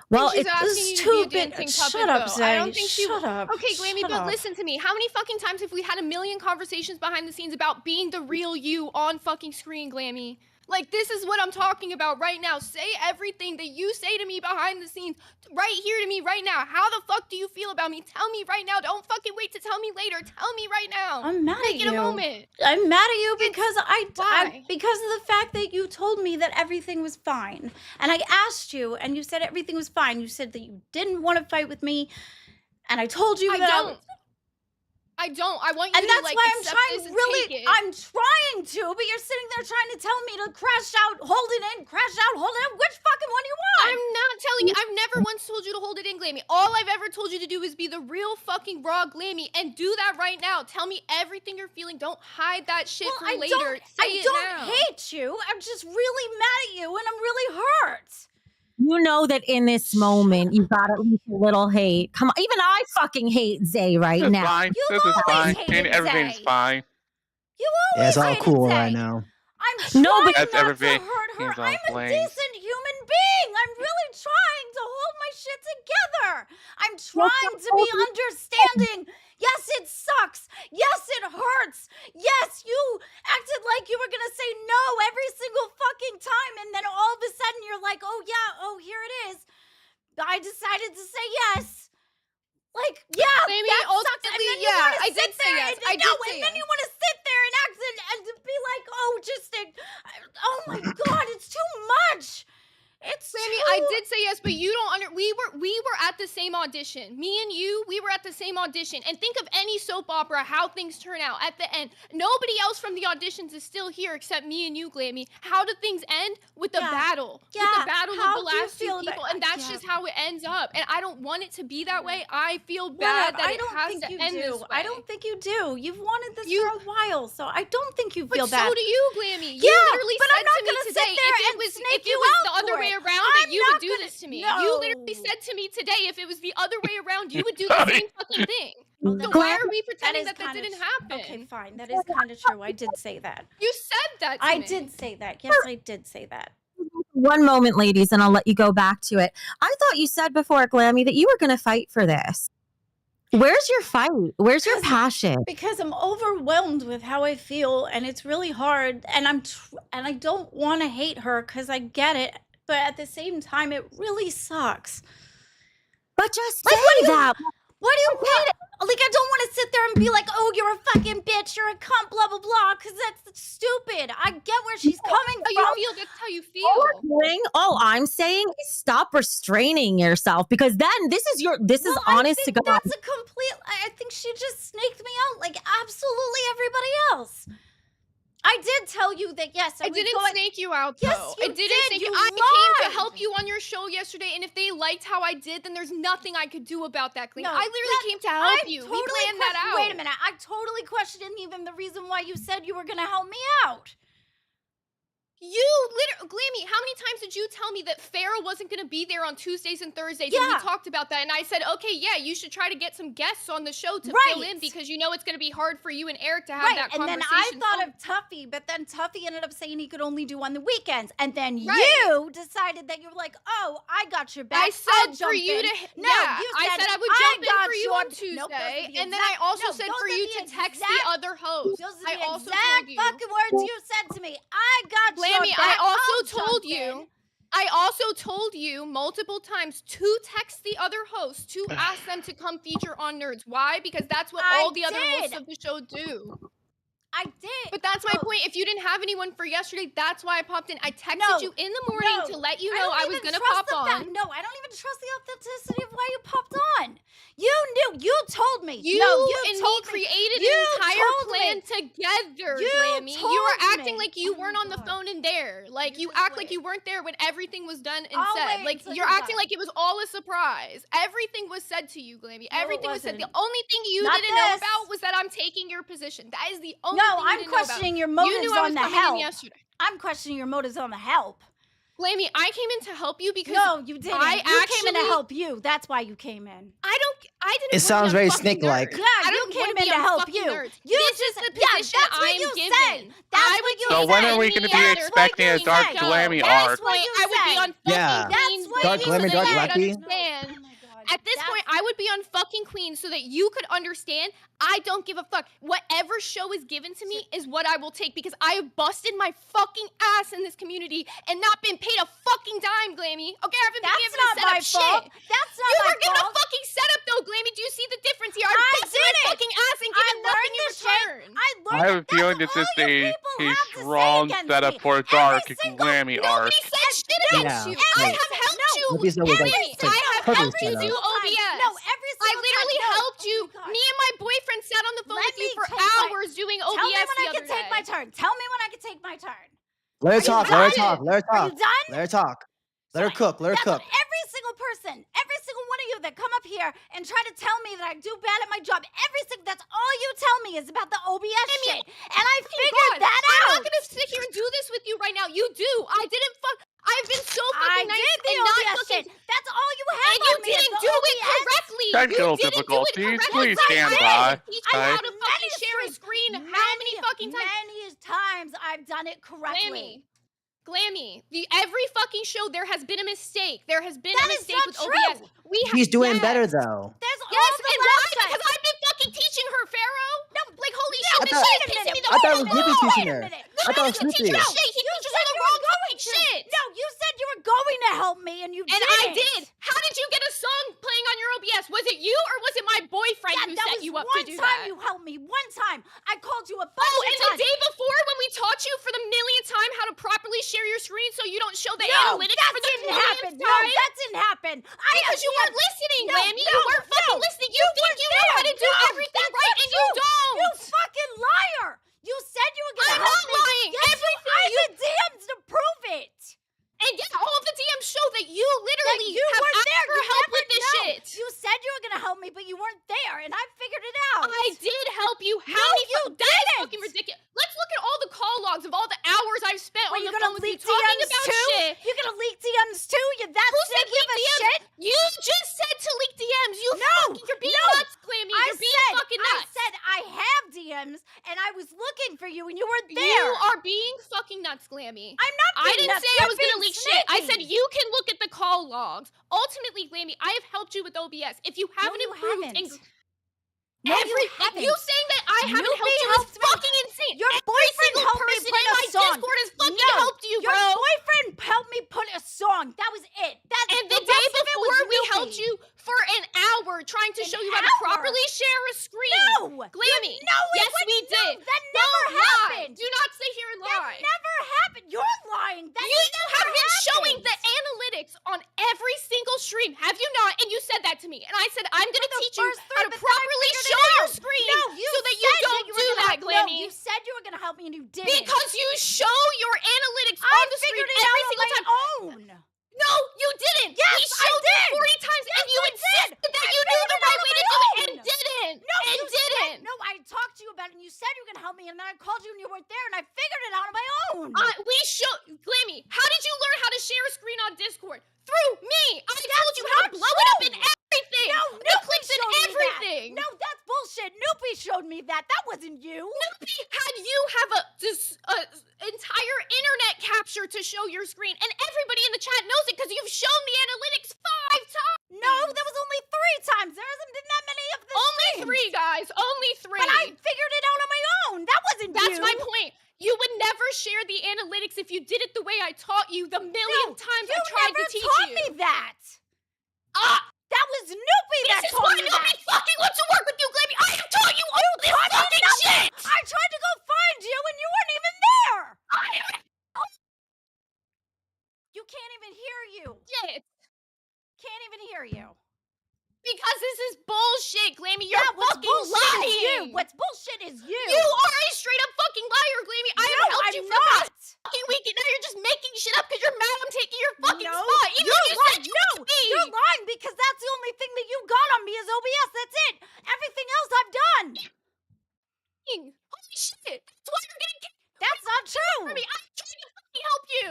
Well, she's asking This you is to too be a big. dancing puppet, Shut up, though. Zay. I don't think she. Shut up. Okay, Glamy, Shut but up. listen to me. How many fucking times have we had a million conversations behind the scenes about being the real you on fucking screen, Glamy? Like, this is what I'm talking about right now. Say everything that you say to me behind the scenes right here to me right now. How the fuck do you feel about me? Tell me right now. Don't fucking wait to tell me later. Tell me right now. I'm mad Take at it you. a moment. I'm mad at you because Why? because of the fact that you told me that everything was fine. And I asked you and you said everything was fine. You said that you didn't want to fight with me. And I told you I that don't. I don't. I want you and to that's like why I'm accept trying this and really take it. I'm trying to, but you're sitting there trying to tell me to crash out, hold it in, crash out, hold it in. Which fucking one do you want? I'm not telling you. I've never once told you to hold it in, Glamy. All I've ever told you to do is be the real fucking raw Glamy and do that right now. Tell me everything you're feeling. Don't hide that shit for later. Say it I now. don't hate you. I'm just really mad at you and I'm really hurt. You know that in this moment, you've got at least a little hate. Come on, even I fucking hate Zay right This is now. fine. You've This is always fine. hated And everything's Zay. fine. You always Yeah, it's all hated cool Zay. right now. I'm trying No, but- That's not to everything. hurt her. He's on I'm a planes. decent human being. I'm really trying to hold my shit together. I'm trying to be understanding. Yes, it sucks. Yes, it hurts. Yes, you acted like you were going to say no every single fucking time. And then all of a sudden you're like, oh, yeah, oh, here it is. I decided to say yes. Like, yeah, Glamy, that sucks. And ultimately, then you yeah, want to I sit did say there yes. and I no, did say and then yes. you want to sit there and act and be like, oh, just, oh my God, it's too much. It's Glamy, too... I did say yes, but you don't we were at the same audition. Me and you, we were at the same audition. And think of any soap opera, how things turn out at the end. Nobody else from the auditions is still here except me and you, Glamy. How do things end? With the battle. Yeah. With the battle How of the do you last two feel about- people. And that's yeah. just how it ends up. And I don't want it to be that way. I feel bad that I it don't has think to you end do. this way. I don't think you do. You've wanted this for a while, so I don't think you feel But bad. so do you, Glammy. You Yeah, literally but said I'm not to me gonna today sit there if and it was snake if you it was out the other for way it. around I'm that you not would do gonna- this to me. No. You literally said to me today if it was the other way around, you would do the same fucking thing. Well, So then why that- are we that pretending is that kinda didn't tr- happen? Okay, fine. That is kind of true. I did say that. You said that to I me. did say that. Yes, I did say that. one moment, ladies, and I'll let you go back to it. I thought you said before, Glamy, that you were going to fight for this. Where's your fight? Where's your passion? Because I'm overwhelmed with how I feel, and it's really hard. And and I don't want to hate her because I get it, but at the same time, it really sucks. But just say that. What do you want? Like, I don't want to sit there and be like, oh, you're a fucking bitch, you're a cunt, blah, blah, blah, because that's stupid. I get where she's coming from. That's how you feel. All I'm saying is stop restraining yourself, because then this is honest to God. That's a complete, I think she just snaked me out like absolutely everybody else. I did tell you that, yes, I didn't snake you out, though. Yes, you I didn't did. snake You I came lied. to help you on your show yesterday, and if they liked how I did, then there's nothing I could do about that, Glamy. No, I literally came to help you. Totally We planned that out. Wait a minute. I totally questioned even the reason why you said you were going to help me out. Glamy, how many times did you tell me that Farrah wasn't going to be there on Tuesdays and Thursdays? Yeah. And we talked about that, and I said, okay, yeah, you should try to get some guests on the show to fill in, because you know it's going to be hard for you and Eric to have that and conversation. then I thought of Tuffy, but then Tuffy ended up saying he could only do on the weekends. And then you decided that you were like, oh, I got your back. I said for you to, No, yeah, you I said I would jump in got for you your- on Nope, Tuesday, those are the and then I exact- also no, said those for are you the to text the exact- other host. Those are I the also exact told you. fucking words you said to me. I got Glamy, your I back. also I'll told jump in. you. I also told you multiple times to text the other hosts to ask them to come feature on Nerds. Why? Because that's what all the other hosts of the show do. I did. But that's my point. If you didn't have anyone for yesterday, that's why I popped in. I texted you in the morning to let you know I was going to pop on. No, I don't even trust the authenticity of why you popped on. You knew. You told me. You and me created an entire plan together, Glamy. You were acting like you weren't on the phone and there. Like, you act like you weren't there when everything was done and said. Like, you're acting like it was all a surprise. Everything was said to you, Glamy. Everything was said. The only thing you didn't know about was that I'm taking your position. That is the only No, I'm questioning your motives on the help. Yesterday. I'm questioning your motives on the help. Glamy, I came in to help you because you didn't. You came in to help you. That's why you came in. I didn't. It sounds very snake-like. Yeah, you came in to help you. This is the position I am given. That's what you said. So when are we going to be expecting a Dark Glamy arc? I would be on fucking Queen. Dark Glamy, Dark Lucky. At this point, I would be on fucking Queen so that you could understand I don't give a fuck. Whatever show is given to me is what I will take, because I have busted my fucking ass in this community and not been paid a fucking dime, Glamy. Okay, I haven't been given a setup shit. That's not you my were given fault. a fucking setup though, Glamy. Do you see the difference here? I busted my fucking ass and given nothing in return. I have a feeling this is a strong setup for a Dark Glamy arc. Nobody said shit about you. I have helped you. I have helped you do OBS. No, every single I literally time. helped you. Me and my boyfriend sat on the phone with you for hours doing OBS Tell me when the I other can take my turn. Tell me when I can take my turn. Let her talk. Let her talk. Let her Are talk. you done? Let her talk. Let her cook. Let her cook. Every single person, every single one of you that come up here and try to tell me that I do bad at my job, that's all you tell me is about the OBS shit. And I figured that out. I'm not gonna sit here and do this with you right now. You do. I didn't I've been so fucking nice and not fucking. That's all you have. And you didn't do it correctly. Technical You didn't do it difficulties. correctly. Please I stand did. by. Teach you how to fucking share a screen. How many fucking times? Many times I've done it correctly. Glammy, every fucking show there has been a mistake. There has been a mistake with OBS. He's doing better though. There's yes, and why? Because I've been fucking teaching her, Pharaoh. No, like holy shit, this shit is pissing me the I thought fuck it was Snoopy off. teaching her. I thought it was Snoopy. He teaches her the wrong fucking shit. No, you said you were going to help me, and you didn't. And I did. How did you get a song playing on your OBS? Was it you or was it my boyfriend who set you up to do that? One time you helped me. One time. I called you a bunch of times. And the day before when we taught you for the millionth time how to properly share your screen so you don't show the analytics for the millionth time? No, that didn't happen. Because you weren't listening, Glammy. You weren't fucking listening. You think you know how to do everything right and you don't. You fucking liar. You said you were going to help me. I'm not lying. Yes, Everything I have DMs to prove it. And yeah, all of the DMs show that you literally you have weren't asked there. for You help never with this know. shit. You said you were gonna help me, but you weren't there, and I figured it out. I did help you. How many? That is fucking ridiculous. Let's look at all the call logs of all the hours I've spent on the phone with you talking about shit. You're gonna leak DMs too? You're that Who said sick of leak a DMs? shit? You just said to leak DMs. You're being nuts, Glammy. You're being fucking nuts. I said I have DMs, and I was looking for you, and you weren't there. You are being fucking fucking nuts, Glamy. I'm not I being didn't nuts. say You're I was gonna being leak shit. I said sneaky. you can look at the call logs. Ultimately, Glamy, I have helped you with OBS. If you haven't you improved haven't. and No, you you haven't. saying that I haven't Newbie helped you helped is me. fucking insane. Your Every boyfriend single helped me person put in a my song. Discord has fucking No, helped you, your bro. boyfriend helped me put a song. That was it. And the day before, we helped you for an hour trying to show you how to properly share a screen. No, Glammy. No, yes, we did. That Don't never lie. happened. Do not sit here and lie. That never happened. You're lying. That You never have been showing happened. the analytics on every single stream, have you not? And you said that to me. And I said, I'm going to teach you how to properly show your screen so that you don't do that, Glammy. No, you said you were going to help me and you didn't. Because you show your analytics I on the screen figured it every out single on time. my own. No, you didn't. Yes, we showed I did. you 40 times and you insisted that you knew the right way to do it and didn't. No, and you didn't. Said, no, I talked to you about it and you said you were going to help me and then I called you and you weren't there and I figured it out on my own. We showed, Glammy, how did you learn how to share a screen on Discord? Through me. I told you how to blow it up in everything. No, the clips and everything. No, that's bullshit. Noopy showed me that. That wasn't you. Noopy had you have a entire internet capture to show your screen, and everybody in the chat knows it because you've shown the analytics 5 times. No, that was only 3 times. There hasn't been that many of the Only streams. 3, guys. Only 3. But I figured it out on my own. That wasn't That's you. my point. You would never share the analytics if you did it the way I taught you the million times I tried to teach you. You never taught me that. That was Noopy that This is taught why me nobody that. fucking wants to work with you, Glammy. I have taught you all this fucking shit. I tried to go find you and you weren't even there. You can't even hear you. Shit. Can't even hear you. Because this is bullshit, Glammy. You're what's fucking bullshit lying. is you. What's bullshit is you. You are a straight up fucking liar, Glammy. I have helped you for the past fucking week, and now you're just making shit up because you're mad I'm taking your fucking spot. Even you're though you lying. said you would be. You're lying because that's the only thing that you got on me is OBS. That's it. Everything else I've done. Holy shit. That's why you're getting kicked. That's not true. I'm trying to fucking help you.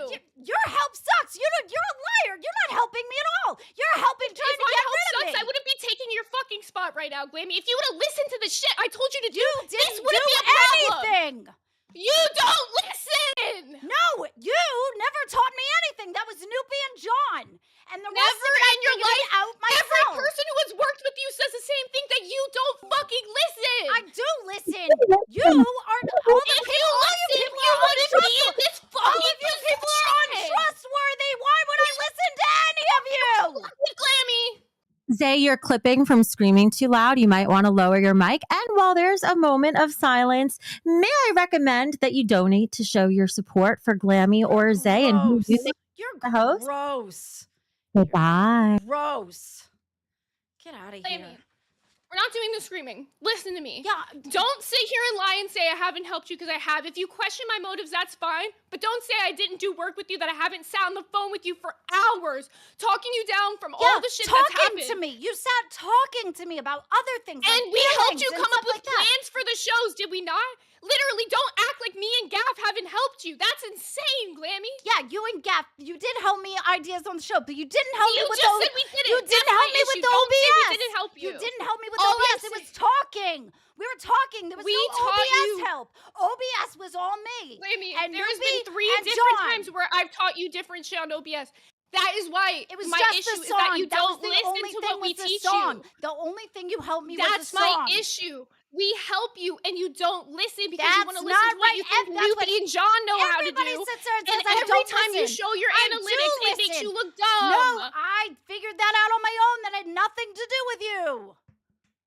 Your help sucks. You're a liar. You're not helping me at all. You're helping trying to get rid of me. I wouldn't be taking your fucking spot right now, Glammy. If you would have listened to the shit I told you to do, this wouldn't be a problem. Anything. You don't listen. No, you never taught me anything. That was Snoopy and John. And the rest Never of it, in your life. out myself. Every person who has worked with you says the same thing, that you don't fucking listen. I do listen. You are all the If people. you All you listen, people you are wouldn't be in this All fucking of you people are position. untrustworthy. Why would I listen to any of you? Glammy. Zay, you're clipping from screaming too loud. You might want to lower your mic. And while there's a moment of silence, may I recommend that you donate to show your support for Glamy or Zay? And who do you think You're the host? gross. Goodbye. Gross. Get out of here. Glammy. We're not doing the screaming. Listen to me. Yeah. Don't sit here and lie and say I haven't helped you because I have. If you question my motives, that's fine. But don't say I didn't do work with you, that I haven't sat on the phone with you for hours, talking you down from all the shit that's happened. Talking to me. You sat talking to me about other things. And like we helped feelings you and come up stuff with like that. plans for the shows, did we not? Literally, don't act like me and Gaff haven't helped you. That's insane, Glammy. Yeah, you and Gaff, you did help me ideas on the show, but you didn't help me with just said we didn't. You didn't That's help my me with issue. the Don't say OBS. we didn't help you. You didn't help me with All OBS. I'm It was talking. We were talking. There was We no taught OBS you- help. OBS was all me. Glammy, And there's Ruby been 3 and different John. times where I've taught you different shit on OBS. That is why It was my just issue the is song. that you That was don't the listen only to thing what we was the teach song. you. The only thing you helped me with That's the song. my issue. We help you and you don't listen because you That's want to not listen to what right. you think That's what Ruby and John know how to Everybody do. sits there and says And I every don't time you listen. show your I do analytics, it makes listen. you look dumb. No, I figured that out on my own. That had nothing to do with you.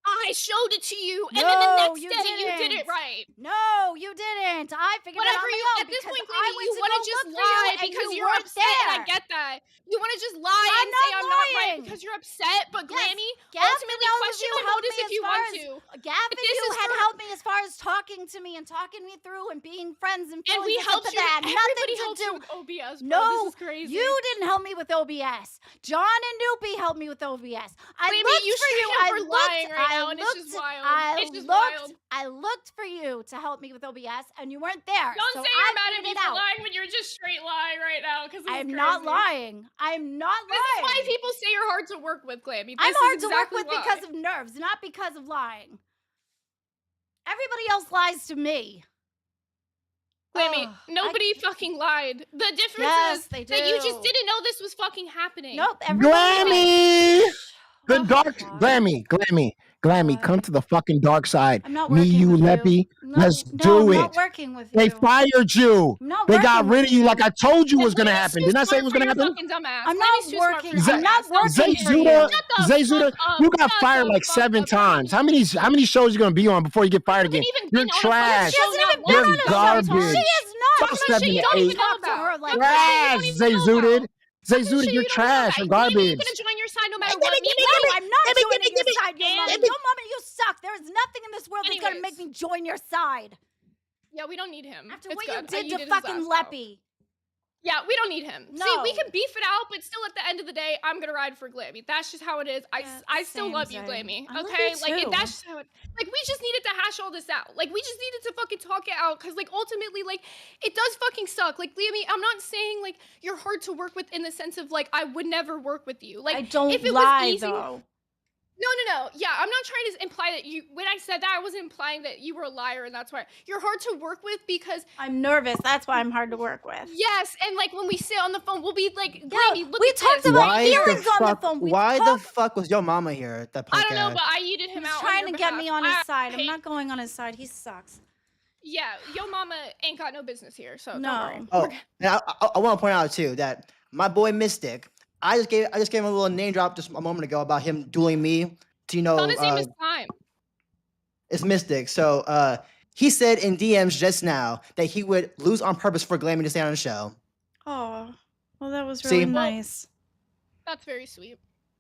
I showed it to you, and then the No, next you day you did didn't. it right. No, you didn't. I figured it out Whatever on you, my own at this because point, I Glammy, went you to want go to just look for you lie and because you you're weren't upset, and I there. get that. You want to just lie I'm and say not I'm not right lying. because you're upset, but Yes, Glammy, Gaff ultimately knows question you my helped motives me if as you far want as- to. Gaff But and this you is had for- helped me as far as talking to me and talking me through and being friends and And we feelings helped and you. stuff that had Everybody nothing helped to you do. with OBS, bro. No, This is crazy. you didn't help me with OBS. John and Noopy helped me with OBS. I Glammy, looked you for you. straight up I are looked. lying right I now, and it's just looked. wild. I It's just looked. wild. I looked for you to help me with OBS, and you weren't there. Don't so say I you're mad at figured me it for out. lying when you're just straight lying right now, because I'm not lying. I'm not This lying. is why people say you're hard to work with, Glammy. I'm This hard is to exactly work with why. because of nerves, not because of lying. Everybody else lies to me. Glammy, Oh, nobody fucking lied. The difference Yes, is they that you just do. didn't know this was fucking happening. Nope, everybody Glammy! The Oh, dark God. Glammy, What? come to the fucking dark side. I'm not Me, working you, with you. Leppy, let's No, do I'm it. not working with They you. fired you. I'm not They got working rid with of you like I told you And was gonna Glammy's happen. too Didn't I say smart it was for gonna your happen? fucking dumb ass. I'm Glammy's not too smart for working. your I'm dumb not ass. Don't working say for it. you. Zuda, Shut the Zay Zuda, fuck up. you got Shut fired the like fuck 7 up. times. How many shows you gonna be on before you get fired You haven't again? even You're been on a fucking trash. She show hasn't not even been You're once, on a you show. dumb garbage. She retard. is not. Fuck Talking about shit 7 you to don't 8. even know Talk to her about. like Talking about shit you Trash, don't even Zay know Zudid. about. Zay Talking Zudid, shit you're you don't know trash. about. You're Glammy garbage. ain't gonna join your side no matter No, what. Me, I'm not joining your side, your mama. and Your mama, you suck. There is nothing in this world that's gonna make anyways. me join your side. Yeah, we don't need him. After It's what good. you I did to yeeted his fucking ass out. Leppy. Yeah, we don't need him. See, we No. can beef it out, but still at the end of the day, I'm gonna ride for Glammy. That's just how it is. Yeah, I still same, love you, Zay. Glammy. I love Okay? you Like too. that's just how it like we just needed to hash all this out. Like we just needed to fucking talk it out because like ultimately like it does fucking suck. Like Glammy, I'm not saying like you're hard to work with in the sense of like I would never work with you. Like I don't if it lie was easy, though. No. Yeah, I'm not trying to imply that you. When I said that, I wasn't implying that you were a liar, and that's why you're hard to work with because I'm nervous. That's why I'm hard to work with. yes, and like when we sit on the phone, we'll be like, Yeah, Glammy, look we at talked this. about Why feelings the on the fuck? phone. We Why the talked. fuck was your mama here at that podcast? I don't know, but I yeeted him He's out. trying on to your get me behalf. on his I side. I'm hate- not going on his side. He sucks. Yeah, yo mama ain't got no business here, so No. don't worry. Oh, and I want to point out too that my boy Mystic, I just gave him a little name drop just a moment ago about him dueling me. To, you know, Thought his name is Time. it's Mystic. So he said in DMs just now that he would lose on purpose for Glamy to stay on the show. Oh, well, that was See? really nice. That's very sweet.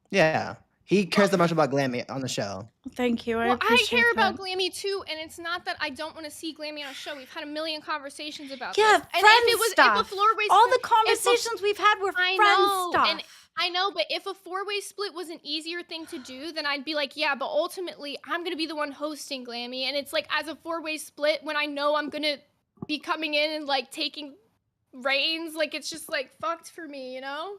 Yeah, he cares that much about Glamy on the show. Thank you. I Well, I appreciate care that. about Glammy too, and it's not that I don't want to see Glammy on a show. We've had a million conversations about Yeah, this. And friend if it was stuff. if a floor-based All the if a- conversations we've had were I friend know, stuff. and I know, but if a four-way split was an easier thing to do, then I'd be like, yeah, but ultimately, I'm gonna be the one hosting Glammy, and it's like as a four-way split when I know I'm gonna be coming in and like taking reins, like it's just like fucked for me, you know?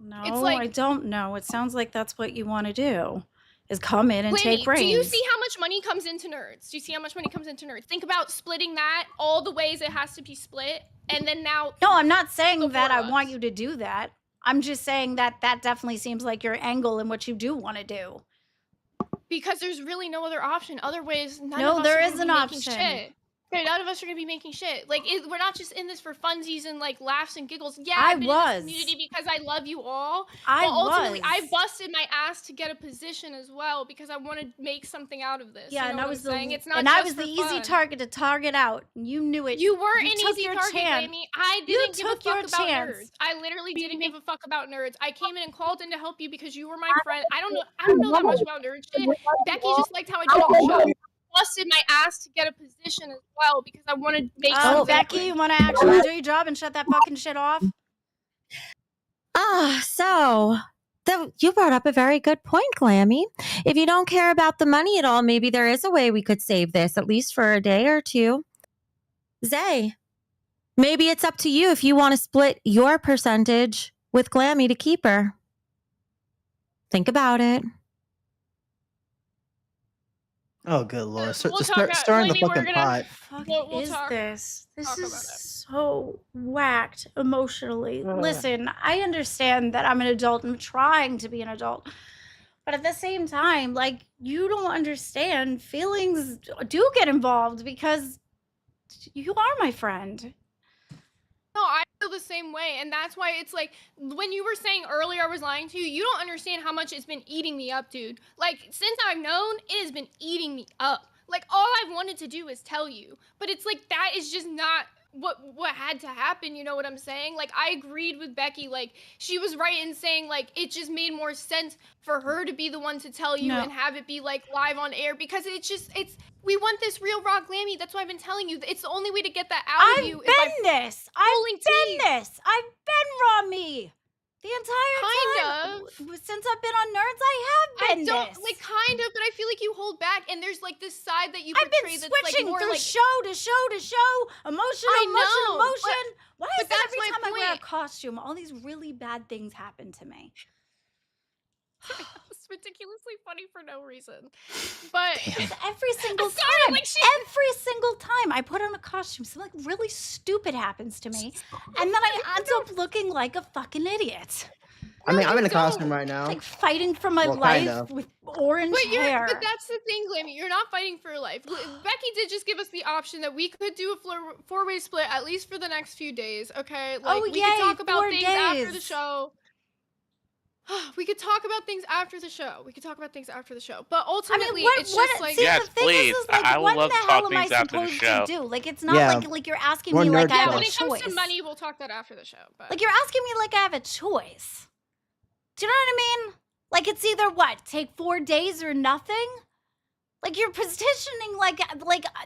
No, It's like- I don't know. It sounds like that's what you want to do, is come in and take Glammy, reins. do you see how much money comes into Nerds? Do you see how much money comes into Nerds? Think about splitting that all the ways it has to be split, and then now No, I'm not saying the that four I of want us. you to do that. I'm just saying that that definitely seems like your angle and what you do want to do. because there's really no other option. Other ways, none No, of us there are is gonna an be making option. shit. Okay, none of us are gonna be making shit. Like we're not just in this for funsies and like laughs and giggles. Yeah, I I've been was. in this community because I love you all. I but ultimately, was. I busted my ass to get a position as well because I want to make something out of this. Yeah, you know and what I was I'm saying? It's not and I just was for the easy fun. target to target out. And you knew it. You weren't You an took easy your target, chance. Glammy. I You didn't give a took your fuck about chance. Nerds. I literally didn't give a fuck about Nerds. I came in and called in to help you because you were my friend. I don't know that much about Nerd shit. Becky just liked how I did the show. Busted my ass to get a position as well because I wanted to make Oh, something. Becky, you want to actually do your job and shut that fucking shit off? So you brought up a very good point, Glammy. If you don't care about the money at all, maybe there is a way we could save this, at least for a day or two. Zay, maybe it's up to you if you want to split your percentage with Glammy to keep her. Think about it. Oh, good lord! We'll talk about- Stirring the Glammy, we're fucking gonna- pot. Fuck We'll is talk- this? This talk is about it. so whacked emotionally. Listen, I understand that I'm an adult. I'm trying to be an adult. But at the same time, like, you don't understand. Feelings do get involved because you are my friend. No, I feel the same way. And that's why it's like, when you were saying earlier I was lying to you, you don't understand how much it's been eating me up, dude. Like, since I've known, it has been eating me up. Like, all I've wanted to do is tell you. But it's like, that is just not what had to happen, you know what I'm saying? Like, I agreed with Becky. Like, she was right in saying, like, it just made more sense for her to be the one to tell you No. and have it be, like, live on air. Because we want this real raw Glammy. That's why I've been telling you. It's the only way to get that out of you. I've been this. I've pulling been teeth. this. I've been raw me. The entire time. Kind of. Since I've been on Nerds, I have been I don't this. like kind of, but I feel like you hold back, and there's like this side that you I've portray been that's like switching more through like. show to show to show, emotion, I emotion, know, emotion. Why but is it that's every my time I wear a point. costume, all these really bad things happen to me? ridiculously funny for no reason. But Every single sorry, time, like every single time I put on a costume, something like really stupid happens to me, and then I end up looking like a fucking idiot. I mean, I'm in a you costume don't. right now. Like fighting for my Well, kind life of. with orange hair. But that's the thing, Glamy. You're not fighting for your life. Becky did just give us the option that we could do a four-way split at least for the next few days. Okay, like we yay, could talk about 4 things after the days. show. We could talk about things after the show. But ultimately, it's just like see, Yes, the thing please. is like, I would what love the to hell talk am I things after the supposed show. to do? Like, it's not Yeah. like you're asking We're me like nerd I have when a it comes to choice. money, we'll talk that after the show. But Like, you're asking me like I have a choice. Do you know what I mean? Like, it's either what, take 4 days or nothing? Like, you're positioning like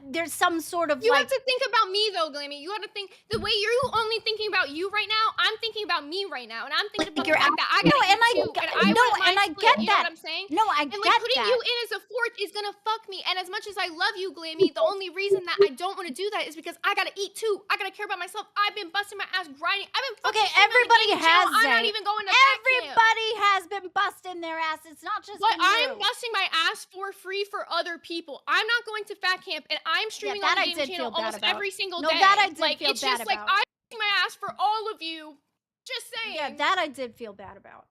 there's some sort of you like. have to think about me though, Glamy. You have to think the way you're only thinking about you right now. I'm thinking about me right now, and I'm thinking about the fact that I got I get You know that. what I'm saying? No, I And get like putting that. you in as a fourth is gonna fuck me. And as much as I love you, Glamy, the only reason that I don't want to do that is because I gotta eat too. I gotta care about myself. I've been busting my ass grinding. I've been fucking Everybody has. I'm not even going to back camp. Everybody has been busting their ass. It's not just. But been I'm you. busting my ass for free for other people. I'm not going to fat camp, and I'm streaming that on I the did game feel channel bad almost about. every single No, day. that I did like feel it's bad just like about. I'm busting my ass for all of you. Just saying. Yeah, that I did feel bad about.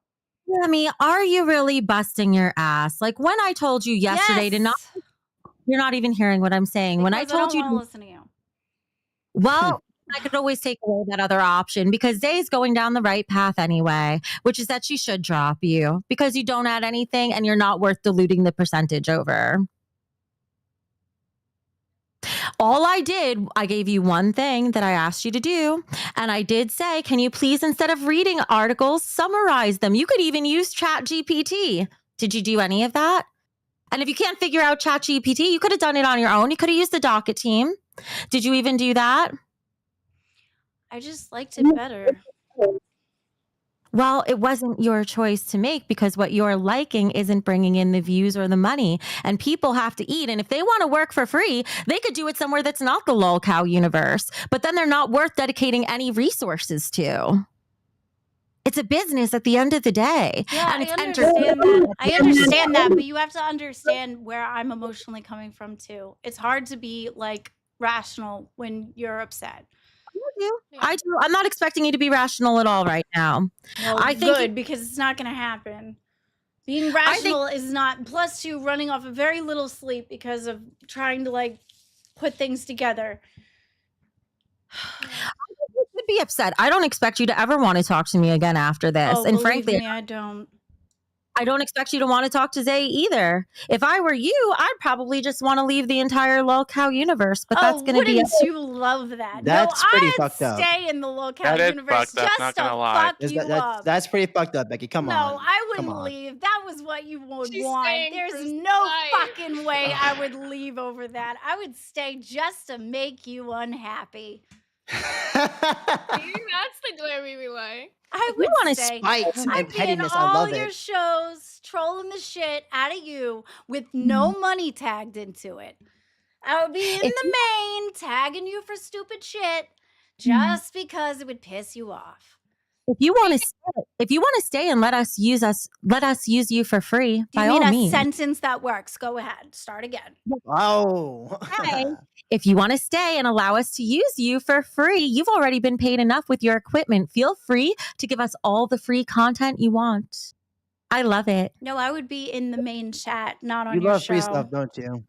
Glamy, are you really busting your ass? Like when I told you yesterday to not, you're not even hearing what I'm saying. When I Because told don't you, wanna listen to you. well, I could always take away that other option because Zay's going down the right path anyway, which is that she should drop you because you don't add anything and you're not worth diluting the percentage over. All I did, I gave you one thing that I asked you to do. And I did say, can you please, instead of reading articles, summarize them? You could even use ChatGPT. Did you do any of that? And if you can't figure out ChatGPT, you could have done it on your own. You could have used the docket team. Did you even do that? I just liked it better. Well, it wasn't your choice to make because what you're liking isn't bringing in the views or the money. And people have to eat. And if they want to work for free, they could do it somewhere that's not the lolcow universe. But then they're not worth dedicating any resources to. It's a business at the end of the day. Yeah, and it's I understand that. I understand that, but you have to understand where I'm emotionally coming from too. It's hard to be like rational when you're upset. I do. I'm not expecting you to be rational at all right now. Well, I think good, because it's not going to happen. Being rational is not. Plus, you running off of very little sleep because of trying to like put things together. You could be upset. I don't expect you to ever want to talk to me again after this. Oh, and believe frankly, me, I don't. I don't expect you to want to talk to Zay either. If I were you, I'd probably just want to leave the entire lolcow universe. But that's going to be. Wouldn't you love that? That's no, pretty I'd fucked up. stay in the lolcow That is universe fucked up, just not to gonna lie. fuck you up. That's pretty fucked up, Becky. Come on. No, I Come wouldn't on. leave. That was what you would She's want. staying There's for no spite. fucking way I would leave over that. I would stay just to make you unhappy. See, that's the Glamy we like. I would wanna stay. Spite I'd and be in pettiness. I all love your it. shows, trolling the shit out of you with no money tagged into it. I would be in the main tagging you for stupid shit just because it would piss you off. If you want to stay and let us use you for free, Do by you all mean a means. sentence that works? Go ahead. Start again. Oh. Okay. If you want to stay and allow us to use you for free, you've already been paid enough with your equipment. Feel free to give us all the free content you want. I love it. No, I would be in the main chat, not on You your love show. free stuff, don't you?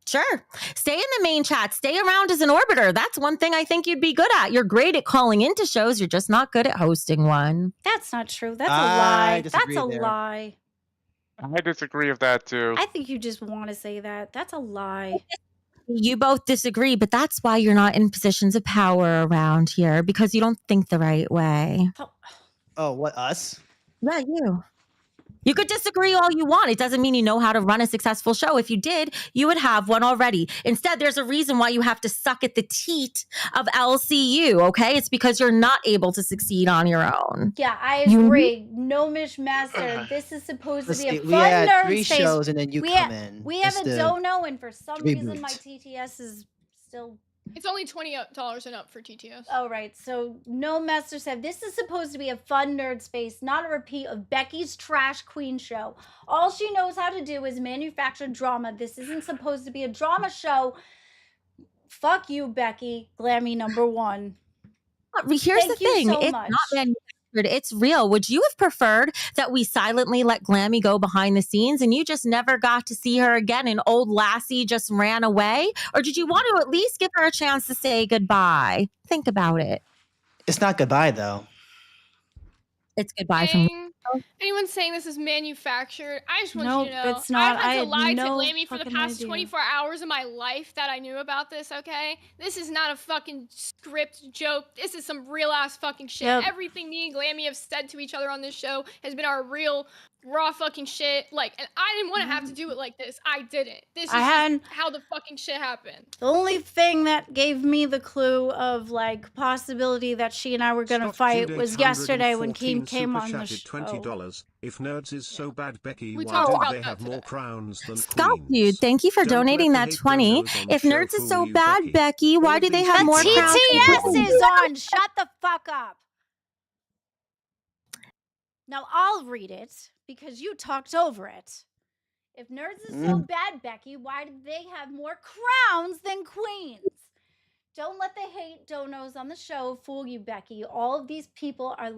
Sure. Stay in the main chat. Stay around as an orbiter. That's one thing I think you'd be good at. You're great at calling into shows. You're just not good at hosting one. That's not true. That's a I lie. disagree That's a there. lie. I disagree with that too. I think you just want to say that. That's a lie. You both disagree, but that's why you're not in positions of power around here because you don't think the right way. Oh, what, us? Yeah, you. You could disagree all you want. It doesn't mean you know how to run a successful show. If you did, you would have one already. Instead, there's a reason why you have to suck at the teat of LCU, okay? It's because you're not able to succeed on your own. Yeah, I You- agree. No Mishmaster. This is supposed to be a Listen, fun we had nerd 3 space. shows and then you we come have, in. We have It's a the dono, and for some reason reboot. my TTS is still It's only $20 and up for TTS. Oh, right. So, No Messer said, this is supposed to be a fun nerd space, not a repeat of Becky's Trash Queen show. All she knows how to do is manufacture drama. This isn't supposed to be a drama show. Fuck you, Becky. Glamy #1. Here's Thank the you thing. so It's much. not manufactured. It's real. Would you have preferred that we silently let Glamy go behind the scenes and you just never got to see her again and old Lassie just ran away? Or did you want to at least give her a chance to say goodbye? Think about it. It's not goodbye though. It's goodbye from Anyone saying this is manufactured, I just want Nope, you to know. it's not. I've had I to had lie no to Glamy for the fucking past idea. 24 hours of my life that I knew about this, okay? This is not a fucking script joke. This is some real ass fucking shit. Yep. Everything me and Glamy have said to each other on this show has been our real raw fucking shit. Like, and I didn't want to have to do it like this. I didn't. This is just how the fucking shit happened. The only thing that gave me the clue of like possibility that she and I were gonna fight was yesterday when Keem came on the show. $20. If Nerds is so bad, Becky, We why talked don't about they that have more today. crowns than Scott, queens? dude, thank you for Don't donating let that the hate 20. donos on the If show Nerds is fool so you, bad, Becky, why do they have The more crowns? TTS is on. Shut the fuck up. Now I'll read it because you talked over it. If Nerds is so bad, Becky, why do they have more crowns than queens? Don't let the hate donos on the show fool you, Becky. All these people are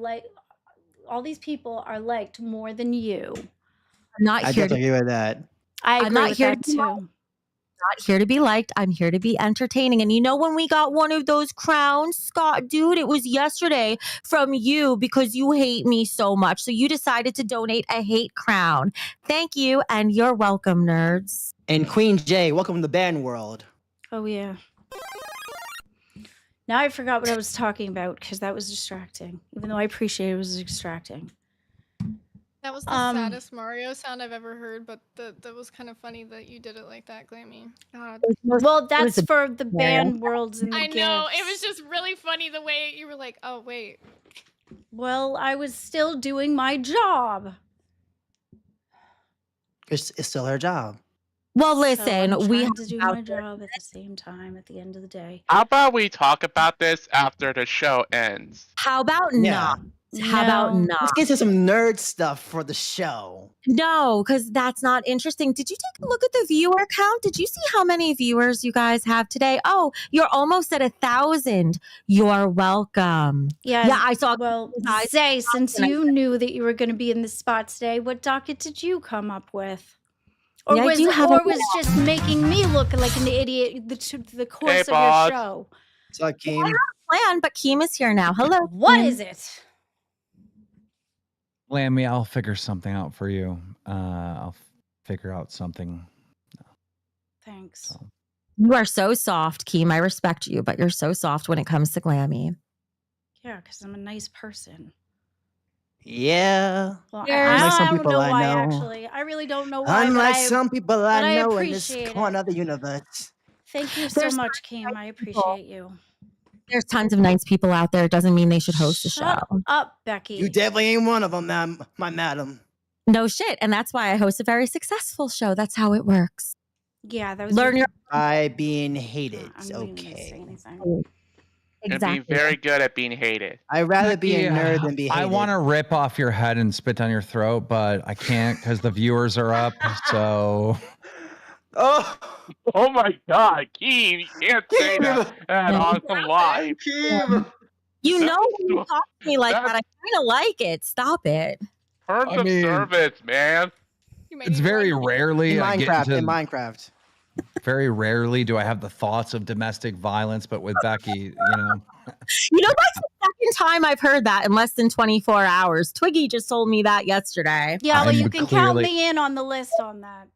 liked more than you. I'm not I here to, definitely agree with that. I I'm agree not with here that to be liked. too. Not here to be liked. I'm here to be entertaining. And you know when we got one of those crowns, Scott, dude, it was yesterday from you because you hate me so much. So you decided to donate a hate crown. Thank you, and you're welcome, nerds. And Queen J, welcome to the band world. Oh yeah. Now I forgot what I was talking about because that was distracting. Even though I appreciate it was distracting. That was the saddest Mario sound I've ever heard, but that was kind of funny that you did it like that, Glamy. God. Well, that's for the band worlds and the I know. It gifts. was just really funny the way you were like, oh, wait. Well, I was still doing my job. It's still her job. Well, So listen, I'm we trying have to do my job at the same time at the end of the day. How about we talk about this after the show ends? How about Yeah. not? How about No. not? Let's get to some nerd stuff for the show. No, because that's not interesting. Did you take a look at the viewer count? Did you see how many viewers you guys have today? Oh, you're almost at 1,000. You're welcome. Yeah, Yeah, I saw. Well, guys Zay, since and I you knew that you were going to be in this spot today, what docket did you come up with? Or Yeah, I was do have a- was just making me look like an idiot the course Hey, of boss. your show? What's up, Keem? plan, but Keem is here now. Hello. What Keem. is it? Lammy, I'll figure something out for you. I'll figure out something. Thanks. So. You are so soft, Keem. I respect you, but you're so soft when it comes to Glamy. Yeah, because I'm a nice person. Yeah. Well, Unlike I some don't people know I why, know. actually. I really don't know why. Unlike but some people but I I know in this appreciate corner it. of the universe. Thank you so There's much, Keem. I appreciate you. There's tons of nice people out there. It doesn't mean they should host a Shut show. up, Becky. You definitely ain't one of them, my madam. No shit. And that's why I host a very successful show. That's how it works. Yeah, that was Learn your By being hated. I'm not even gonna say Okay. anything. exactly. And be very good at being hated. I'd rather be a Becky, nerd than be hated. I want to rip off your head and spit down your throat, but I can't because the viewers are up. So Oh, Oh my God, Keem, you can't say that on live. Keem. You know, That's- when you talk to me like that, I kind of like it. Stop it. Terms I of mean- service, man. You made it's me very like- rarely In I get Minecraft, into, in Minecraft. very rarely do I have the thoughts of domestic violence, but with Becky, You know, that's the second time I've heard that in less than 24 hours. Twiggy just told me that yesterday. Yeah, well, I'm you can count clearly- me in on the list on that.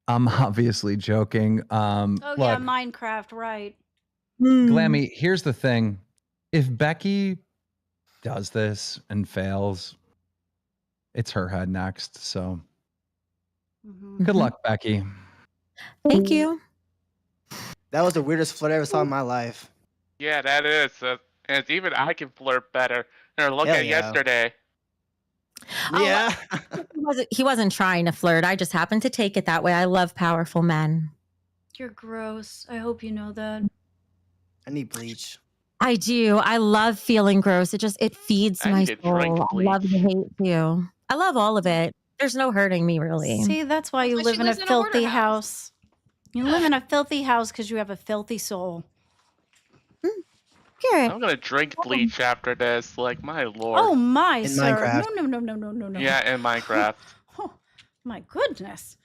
I'm obviously joking. Oh, Look, yeah, Minecraft, right. Glamy, here's the thing. If Becky does this and fails, it's her head next. So Mhm. good luck, Becky. Thank you. That was the weirdest flirt I ever saw in my life. Yeah, that is. And even I can flirt better. Or look Hell at yeah. yesterday. Oh, Yeah. He wasn't trying to flirt. I just happened to take it that way. I love powerful men. You're gross. I hope you know that. I need bleach. I do. I love feeling gross. It feeds I my need to drink soul. I love the bleach. hate too. I love all of it. There's no hurting me really. See, that's why That's you why she live in a lives in a hoarder filthy house. house. You live in a filthy house because you have a filthy soul. Okay. I'm gonna drink bleach after this. Like, my lord. Oh my, In sir! Minecraft. No. Yeah, in Minecraft. Oh, my goodness.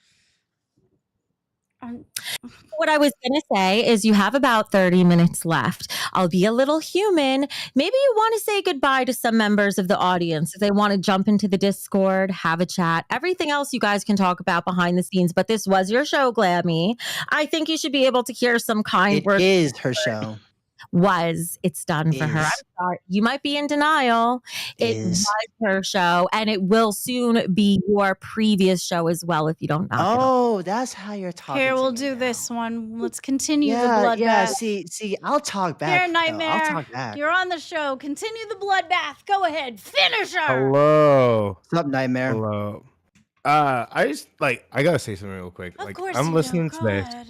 What I was going to say is you have about 30 minutes left. I'll be a little human. Maybe you want to say goodbye to some members of the audience if they want to jump into the Discord, have a chat. Everything else you guys can talk about behind the scenes, but this was your show, Glamy. I think you should be able to hear some kind It words. is her show. It's done for her. I'm Is. sorry. You might be in denial. It Is. was her show, and it will soon be your previous show as well if you don't knock it off. Oh, that's how you're talking. Here, to we'll me do now. this one. Let's continue the Yeah, bloodbath. yeah. See, I'll talk back. Here, though. Nightmare. I'll talk back. You're on the show. Continue the bloodbath. Go ahead. Finish her. Hello. What's up, Nightmare? Hello. I just I gotta say something real quick. Of Like course I'm you listening do. to Go this. ahead.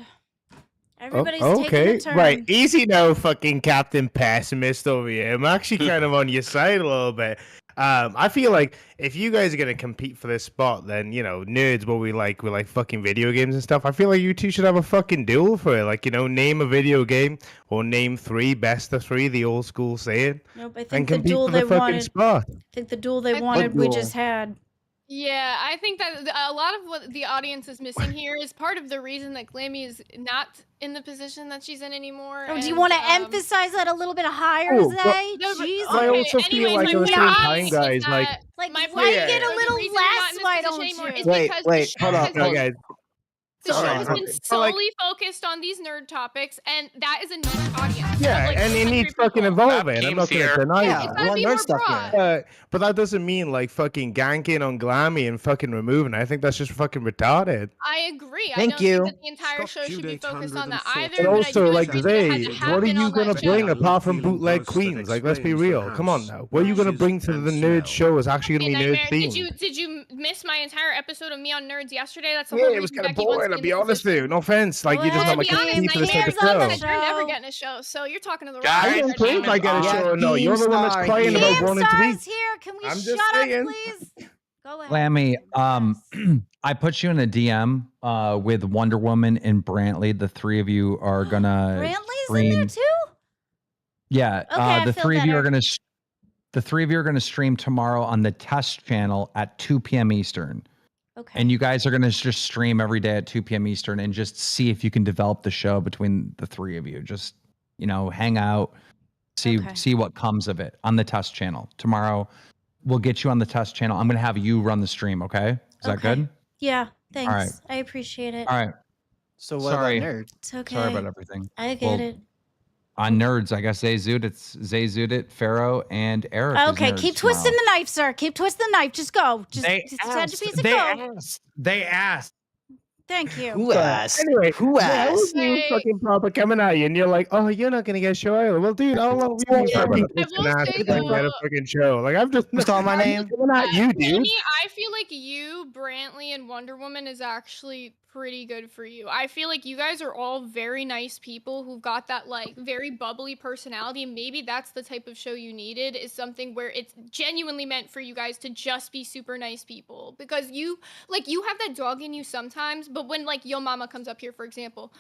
Everybody's okay. taking a turn. Right. Easy now, fucking Captain Pessimist over here. I'm actually kind of on your side a little bit. I feel like if you guys are gonna compete for this spot, then nerds, what we like fucking video games and stuff. I feel like you two should have a fucking duel for it. Like, name a video game or name 3 best of 3, the old school saying. Nope, I And think the compete duel for they the fucking wanted. spot. I think the duel they I wanted think- we What just had. Yeah, I think that a lot of what the audience is missing here is part of the reason that Glamy is not in the position that she's in anymore. Oh, do you and, want to emphasize that a little bit higher, Oh, Zay? No, but- Jesus. I okay, also feel anyways, like my at the point same is time, guys, that like- Like, my why point you is get a that the little reason you're not less? in this Why position don't anymore you? is Wait, because wait, the show hold has up, no, been guys. The show Alright, has okay. been So, like- solely focused on these nerd topics, and that is a niche audience. Yeah, Like, and it 200 needs fucking people. evolving. I'm Team's not gonna here. deny Yeah, that. It's gotta one be nerd more stuff broad. here. But that doesn't mean like fucking ganking on Glamy and fucking removing it. I think that's just fucking retarded. I agree. I Thank don't you. think that the entire Stop show should be Judith focused on that 140. either. And but I also, do like, agree that it had Zay, to what are happen you on gonna that bring show. apart from Feeling bootleg both that queens? Like, let's be explains the real. Come on house. now. What are you gonna Ashes bring to and the nerd smell. show? Is actually Okay, gonna be nerd Nightmare, themed. did you miss my entire episode of me on Nerds yesterday? That's the Yeah, whole it was reason kind of Becky wants boring. to I'll be be in the honest with you. position. No offense. Like, Go you're just ahead, not my To be cup of honest, tea for this type of Nightmare's on the show. you're never show. getting a show, so you're talking to the Guys, wrong I don't think I get a Yeah, show. No, you're the one that's Keemstar crying here. about wanting to Keemstar's be. here. Can we I'm just shut up, saying. please? Go ahead. Glammy, Yes. I put you in a DM with Wonder Woman and Brantley. The 3 of you are gonna Brantley's stream. in there too? Yeah, Okay, I the feel 3 of you better. are gonna the 3 of you are gonna stream tomorrow on the test channel at 2 p.m. Eastern. Okay. And you guys are gonna just stream every day at 2 p.m. Eastern and just see if you can develop the show between the 3 of you. Just hang out, Okay. see what comes of it on the test channel tomorrow. We'll get you on the test channel. I'm gonna have you run the stream. Okay, is that Okay. good? Yeah, thanks. right. I appreciate it. All right. So what Sorry. about nerds? It's okay. Sorry about everything. I get Well, it. On Nerds, I guess Zay Zudit, Pharaoh, and Eric. is Okay, Nerds keep twisting tomorrow. the knife, sir. Keep twisting the knife. Just go. Just send a piece of go. They asked. Thank you. Who asked? Anyway, Who yeah, asked? you Hey. fucking Papa coming at you, and you're like, "Oh, you're not gonna get a show either." Well, dude, I'll love you. Yeah, fucking I bitch will and ass say if I can get a though- fucking show. Like, I'm just Who's calling my I'm name? just coming at you, dude. Jamie, I feel like you, Brantley, and Wonder Woman is actually pretty good for you. I feel like you guys are all very nice people who've got that like very bubbly personality, and maybe that's the type of show you needed, is something where it's genuinely meant for you guys to just be super nice people, because you have that dog in you sometimes, but when like Yo Mama comes up here, for example,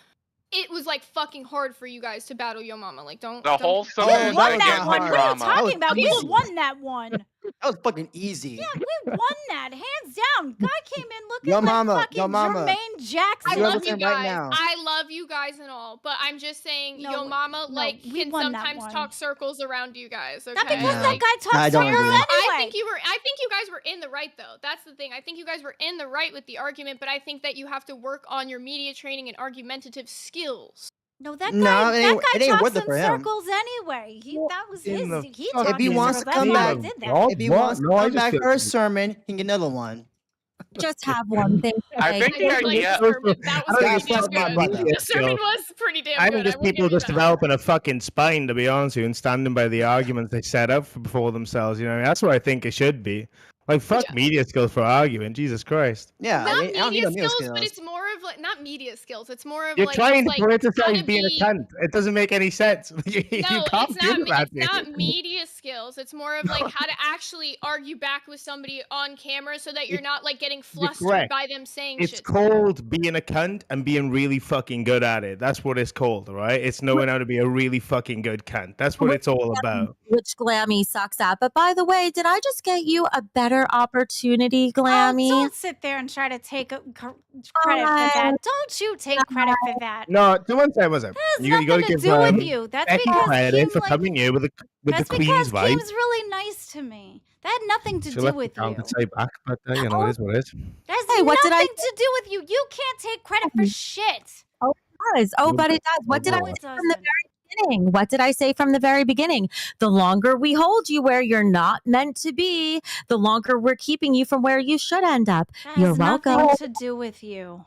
it was like fucking hard for you guys to battle Yo Mama. Like, don't The don't- wholesome We Oh, is won that that against one. the What are you drama. talking That about? was We easy. won that one. That was fucking easy. Yeah, we won that. Hands down. Guy came in looking Yo like mama, fucking yo mama. Jermaine Jackson. I You love understand you right guys. now. I love you guys and all, but I'm just saying, No, Yo Mama no, like we can won that sometimes one. talk circles around you guys. Okay? Not because No. that guy talks I don't circles agree. anyway. I think you guys were in the right though. That's the thing. I think you guys were in the right with the argument, but I think that you have to work on your media training and argumentative skills. No, that No, guy, it ain't- that it guy ain't talks worth it in for him. circles anyway. That was in his. the He fucking- talks If he in wants to circles. come That's why I back- did that. Oh, If he what? wants to No, I come just back feel- for a sermon, he can get another one. Just have one thing. to I say. think the Like, idea. the sermon, that I was don't pretty think damn it's not good. my brother. The sermon was pretty damn I good. think just will give people you just that. developing a fucking spine, to be honest with you, and standing by the arguments they set up before themselves. You know, that's what I think it should be. Like, fuck Yeah. media skills for arguing. Jesus Christ. Yeah, Not I don't need media no media skills, skills. but it's more of like not media skills. It's more of You're like trying just to like how politicize to being be. a cunt. It doesn't make any sense. You No, can't do that. it's not media skills. It's more of like how to actually argue back with somebody on camera so that you're not like getting You're flustered correct. by them saying It's shit. called being a cunt and being really fucking good at it. That's what it's called, right? It's knowing how to be a really fucking good cunt. That's what it's all about. Which Glamy sucks at. But by the way, did I just get you a better opportunity, Glamy? Oh, don't sit there and try to take credit for that. Don't you take credit for that. No, to one side was it. That has You gotta nothing to give do with you. That's Becky because credit Kim, for like, coming here with the that's Queen's because vibe. Kim's really nice to me. That had nothing to She do left with the counter you. say back, but you know, it is what it is. That has Hey, what did I nothing to do with you. You can't take credit for shit. Oh, it does. Oh, but it does. What did I No, say it from the doesn't. very beginning? What did I say from the very beginning? The longer we hold you where you're not meant to be, the longer we're keeping you from where you should end up. That You're has welcome. nothing to do with you.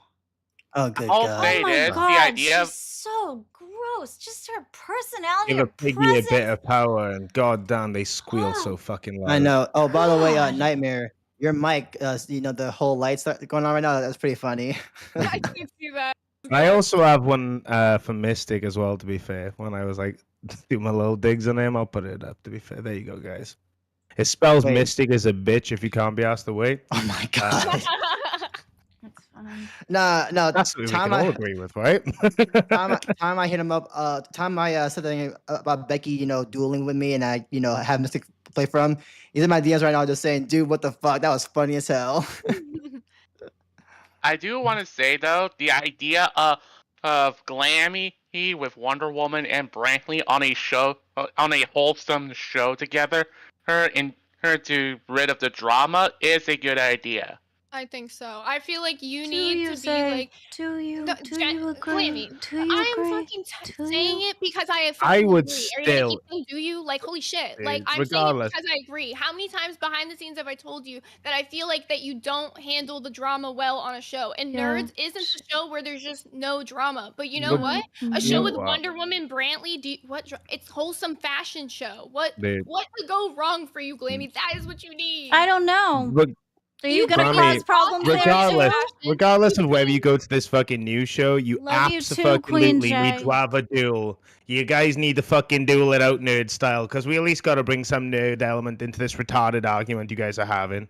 Oh, good I'll God. say Oh my this: the God, idea she's so gross. Just her personality, Give a her piggy a presence. bit of power, and goddamn, they squeal so fucking loud. I know. Oh, by the way, God. Nightmare, your mic, you know, the whole lights going on right now. That's pretty funny. I did see that. I also have one for Mystic as well. To be fair, when I was like do my little digs on him, I'll put it up. To be fair, there you go, guys. It spells Wait. Mystic as a bitch if you can't be asked to wait. Oh my God. That's fine. No, That's what we time can all I, agree with, right? time I hit him up, time I said something about Becky, you know, dueling with me and I, you know, have Mystic play for him. He's in my DMs right now just saying, dude, what the fuck? That was funny as hell. I do want to say though, the idea of Glamy with Wonder Woman and Brantley on a show, on a wholesome show together, her to rid of the drama is a good idea. I think so. I feel like you Do need you to say? be like. Do you? No, Do you agree? Glamy, Do you I am agree? fucking Do saying you? it because I I fucking would agree. Are you gonna still, keep saying "do you"? Like, holy shit! Like, dude, I'm saying it regardless. because I agree. How many times behind the scenes have I told you that I feel like that you don't handle the drama well on a show? And Yeah. Nerds isn't a show where there's just no drama. But you know Look, what? A you show know with what, Wonder Woman, Brantley, it's wholesome fashion show. What dude? could go wrong for you, Glamy? That is what you need. I don't know. Look, Are you gonna Glamy, cause problems there regardless, too? regardless of whether you go to this fucking news show, you Love you too, Queen absolutely need Jay. to have a duel. You guys need to fucking duel it out nerd style, because we at least got to bring some nerd element into this retarded argument you guys are having.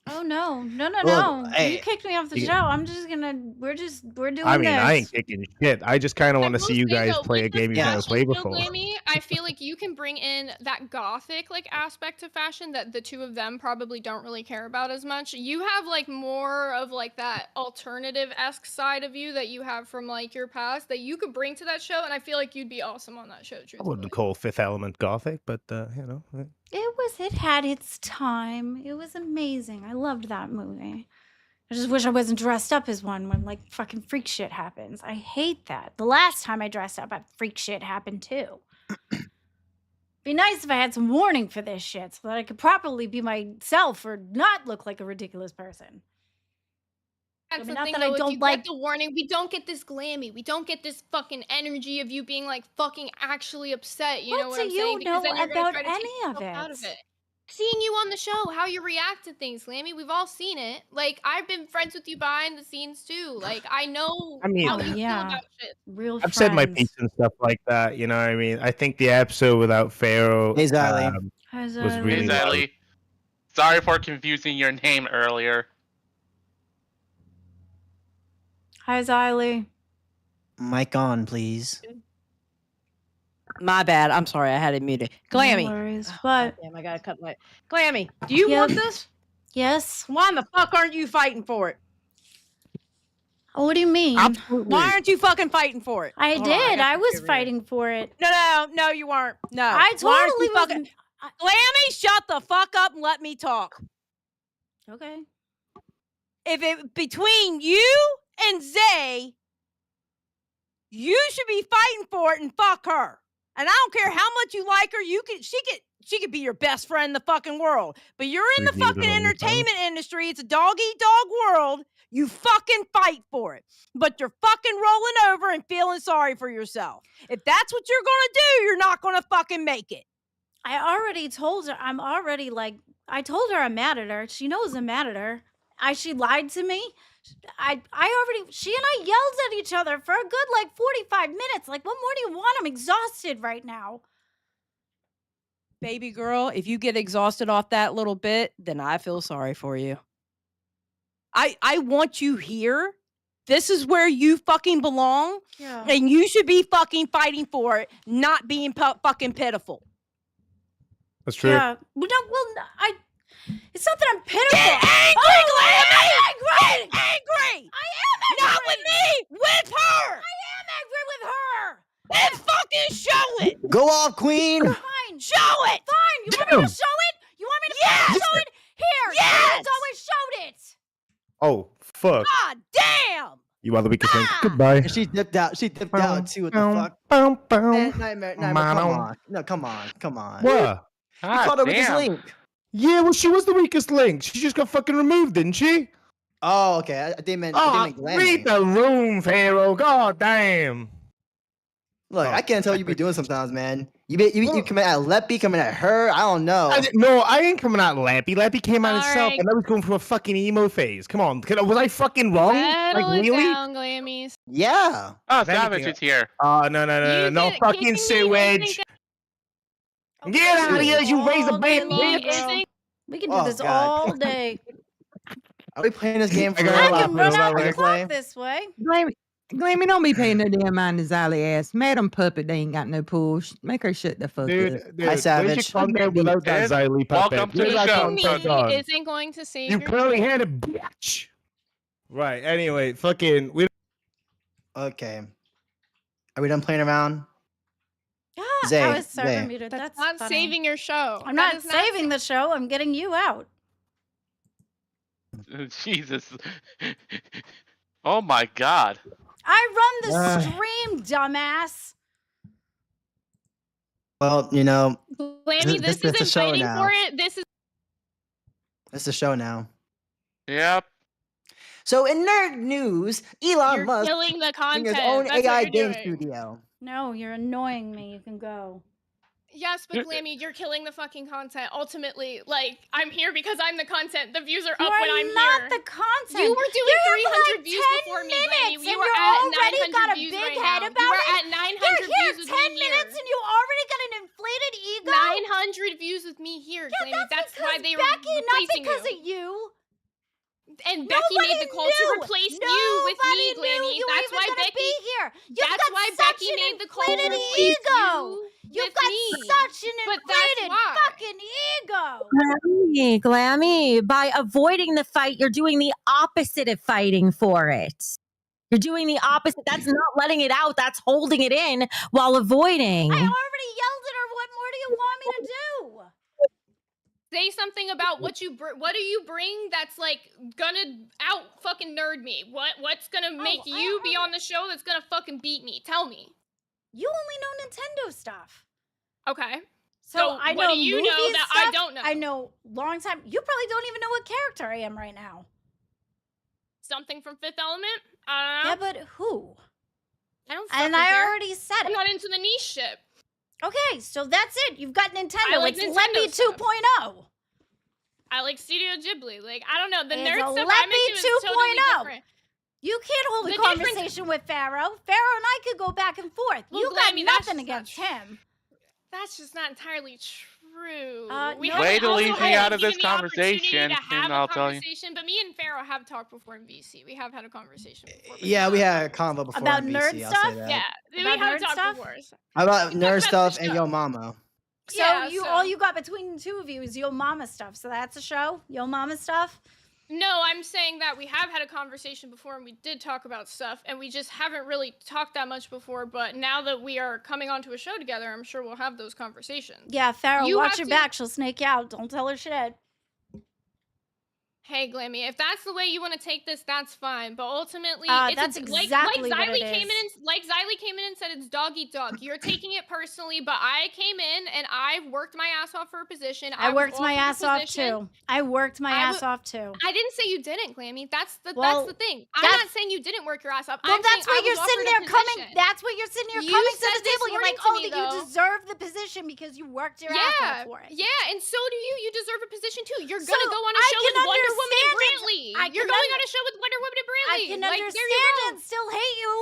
Oh no, no, no, Look, no! hey, You kicked me off the you- show. I'm just gonna. We're doing I mean, this. I ain't kicking shit. I just kind of I want to will see you say, guys though, play a with the game you've never fashion played show, before. Glamy, I feel like you can bring in that gothic like aspect to fashion that the two of them probably don't really care about as much. You have like more of like that alternative-esque side of you that you have from like your past that you could bring to that show, and I feel like you'd be awesome on that show. I Truthfully. wouldn't call Fifth Element gothic, but you know. It had its time. It was amazing. I loved that movie. I just wish I wasn't dressed up as one when like fucking freak shit happens. I hate that. The last time I dressed up, freak shit happened too. Be nice if I had some warning for this shit so that I could properly be myself or not look like a ridiculous person. That's I mean, the not thing, that though, I if don't you like. get the warning, we don't get this Glamy. We don't get this fucking energy of you being like fucking actually upset. You know What what do I'm you saying? Because know then you're gonna about try to take any of yourself out of it? it. Seeing you on the show, how you react to things, Glamy, we've all seen it. Like, I've been friends with you behind the scenes too. Like, I know I mean, how Oh you feel yeah, about shit. real I've said my friends. piece and stuff like that. You know what I mean? I think the episode without Pharaoh Hey, Zali. Hi, was Zali. really Hey, loud. Zedley. Sorry for confusing your name earlier. Hi, Ziley. Mic on, please. My bad. I'm sorry. I had it muted. Glamy. No worries. Oh, What? damn, I gotta cut my. Glamy, do you Yep. want this? Yes. Why in the fuck aren't you fighting for it? What do you mean? Absolutely. Why aren't you fucking fighting for it? I Hold on, did. got I this was over here. fighting for it. No, you weren't. No. I Why aren't totally you was. fucking. Glamy, shut the fuck up and let me talk. Okay. If it between you and Zay, you should be fighting for it and fuck her. And I don't care how much you like her, she could be your best friend in the fucking world. But you're in the We've muted fucking on the entertainment industry. It's a dog-eat-dog world. You fucking fight for it. But you're fucking rolling over and feeling sorry for yourself. If that's what you're gonna do, you're not gonna fucking make it. I already told her. I told her I'm mad at her. She knows I'm mad at her. She lied to me. She and I yelled at each other for a good like 45 minutes. Like, what more do you want? I'm exhausted right now. Baby girl, if you get exhausted off that little bit, then I feel sorry for you. I want you here. This is where you fucking belong. Yeah. And you should be fucking fighting for it, not being fucking pitiful. That's true. Yeah. It's not that I'm pitiful. Get angry, Glamy! I'm angry. Get angry! I am angry. Not with me, with her! I am angry with her. Then fucking show it! Go off, queen. Fine. Show it! Fine. You want me to show it? You want me to fucking show it? Here. Yes! It's always showed it. Oh, fuck. God damn! You are the weakest link. Ah! Goodbye. And she dipped out. She dipped out too. What the fuck? Boom, boom. Man, Nightmare, come on. No, come on. What? You called her weakest damn. link. Yeah, well, she was the weakest link. She just got fucking removed, didn't she? Oh, okay. I didn't mean Glammy. read the room, Pharaoh. God damn. Look, I can't tell what you be doing sometimes, man. You coming at Leppy, coming at her. I don't know. No, I ain't coming at Lappy. Lappy came out himself, Alright. and I was going for a fucking emo phase. Come on, was I fucking wrong? Settle it really? down, Glammies. Yeah. Oh, If anything, Savage is here. Oh, no, You no can- fucking kicking me sewage. isn't Get out of here, you razor All bait day long, bitch. girl. We can do Oh, this God. all day. Are we playing this game for I got real? a lot I of can run Real out the life. clock this way. Glamy, don't be paying no damn mind to Zally ass. Madam Puppet, they ain't got no pull. Make her shut the fuck up. Dude, Hi, where's Savage. your content without that And Xylee puppet? welcome to Where's the that show. content Me on? isn't going to save You your curly-handed bitch. Right. Anyway, fucking. Okay. Are we done playing around? I was server Zay. muted. That's That's not funny. saving your show. I'm That not is saving the show. I'm getting you out. Jesus. Oh my God. I run the stream, dumbass. Well, you know, Glammy, this This is a isn't show fighting now. for it. This is it's the show now. Yep. So in nerd news, Elon you're Musk killing the having content. his own That's AI what you're game doing. studio. No, you're annoying me. You can go. Yes, but Glammy, you're killing the fucking content. Ultimately, like, I'm here because I'm the content. The views are up when I'm not here. the content. You were doing You're here for 300 like views 10 before me, minutes, Glammy. and You were you're at already 900 got a views big right head now. about You were it. at 900 You're here views with 10 me minutes here. and you already got an inflated ego. 900 views with me here, Yeah, Glammy. That's why because they were Becky, not replacing because you. of you. And Becky made the call to replace you with me, Glammy. You That's were why even gonna Becky. be here. You've That's got why such Becky an made the call to inflated replace ego. you You've with got me. such an But that's inflated why. fucking ego. Glammy, by avoiding the fight, you're doing the opposite of fighting for it. You're doing the opposite. That's not letting it out. That's holding it in while avoiding. I already yelled at her. What more do you want me to do? Say something about what you what do you bring that's like gonna out fucking nerd me? What's gonna make you be on the show that's gonna fucking beat me? Tell me. You only know Nintendo stuff. Okay. So I what know do you know movie that stuff. I don't know? I know long time. You probably don't even know what character I am right now. Something from Fifth Element? I Yeah, don't know. but who? I don't And fucking I care. already said I'm it. not into the niche shit. Okay, so that's it. You've got Nintendo. I like It's Nintendo Leppy stuff. 2.0. I like Studio Ghibli. Like, I don't know. The It's nerd a stuff I'm Leppy into is totally 2.0. different. You can't hold a The difference- conversation with Pharaoh. Pharaoh and I could go back and forth. Well, You got Glammy, that's nothing just not against him. That's just not entirely true. No. Way to also leave me haven't out of this given the opportunity conversation, to have and a I'll tell you. conversation, but me and Pharaoh have talked before in VC. We have had a conversation before. but Yeah, not- we had a convo before About in nerd BC, I'll stuff? say that. Yeah, we About have nerd talked stuff? before. How about We nerd talked about stuff the and show. Yo Mama? So Yeah, you so- all you got between the two of you is Yo Mama stuff. So that's a show? Yo Mama stuff? No, I'm saying that we have had a conversation before and we did talk about stuff and we just haven't really talked that much before, but now that we are coming onto a show together, I'm sure we'll have those conversations. Yeah, Pharaoh, You watch have your to- back. She'll snake you out. Don't tell her shit. Hey, Glammy, if that's the way you want to take this, that's fine. But ultimately, it's That's like exactly what Xylee it came in is. and Xylee came in and said it's dog eat dog. You're taking it personally, but I came in and I worked my ass off for a position. I was worked my offered a ass off position. too. I worked my I ass off too. I didn't say you didn't, Glammy. That's the Well, thing. I'm that's- not saying you didn't work your ass off. Well, I'm that's saying why I you're was sitting offered a there coming. position. That's what you're sitting here You coming to said the this table. You're morning like, to oh, me, that you though. deserve the position because you worked your ass off for it. Yeah, and so do you. You deserve a position too. You're So, gonna go on a I show can with Wonder Woman and understand Brantley. Bradley. I You're can going un- on a show with Wonder Woman and I Bradley. can Like, understand there you go. and still hate you.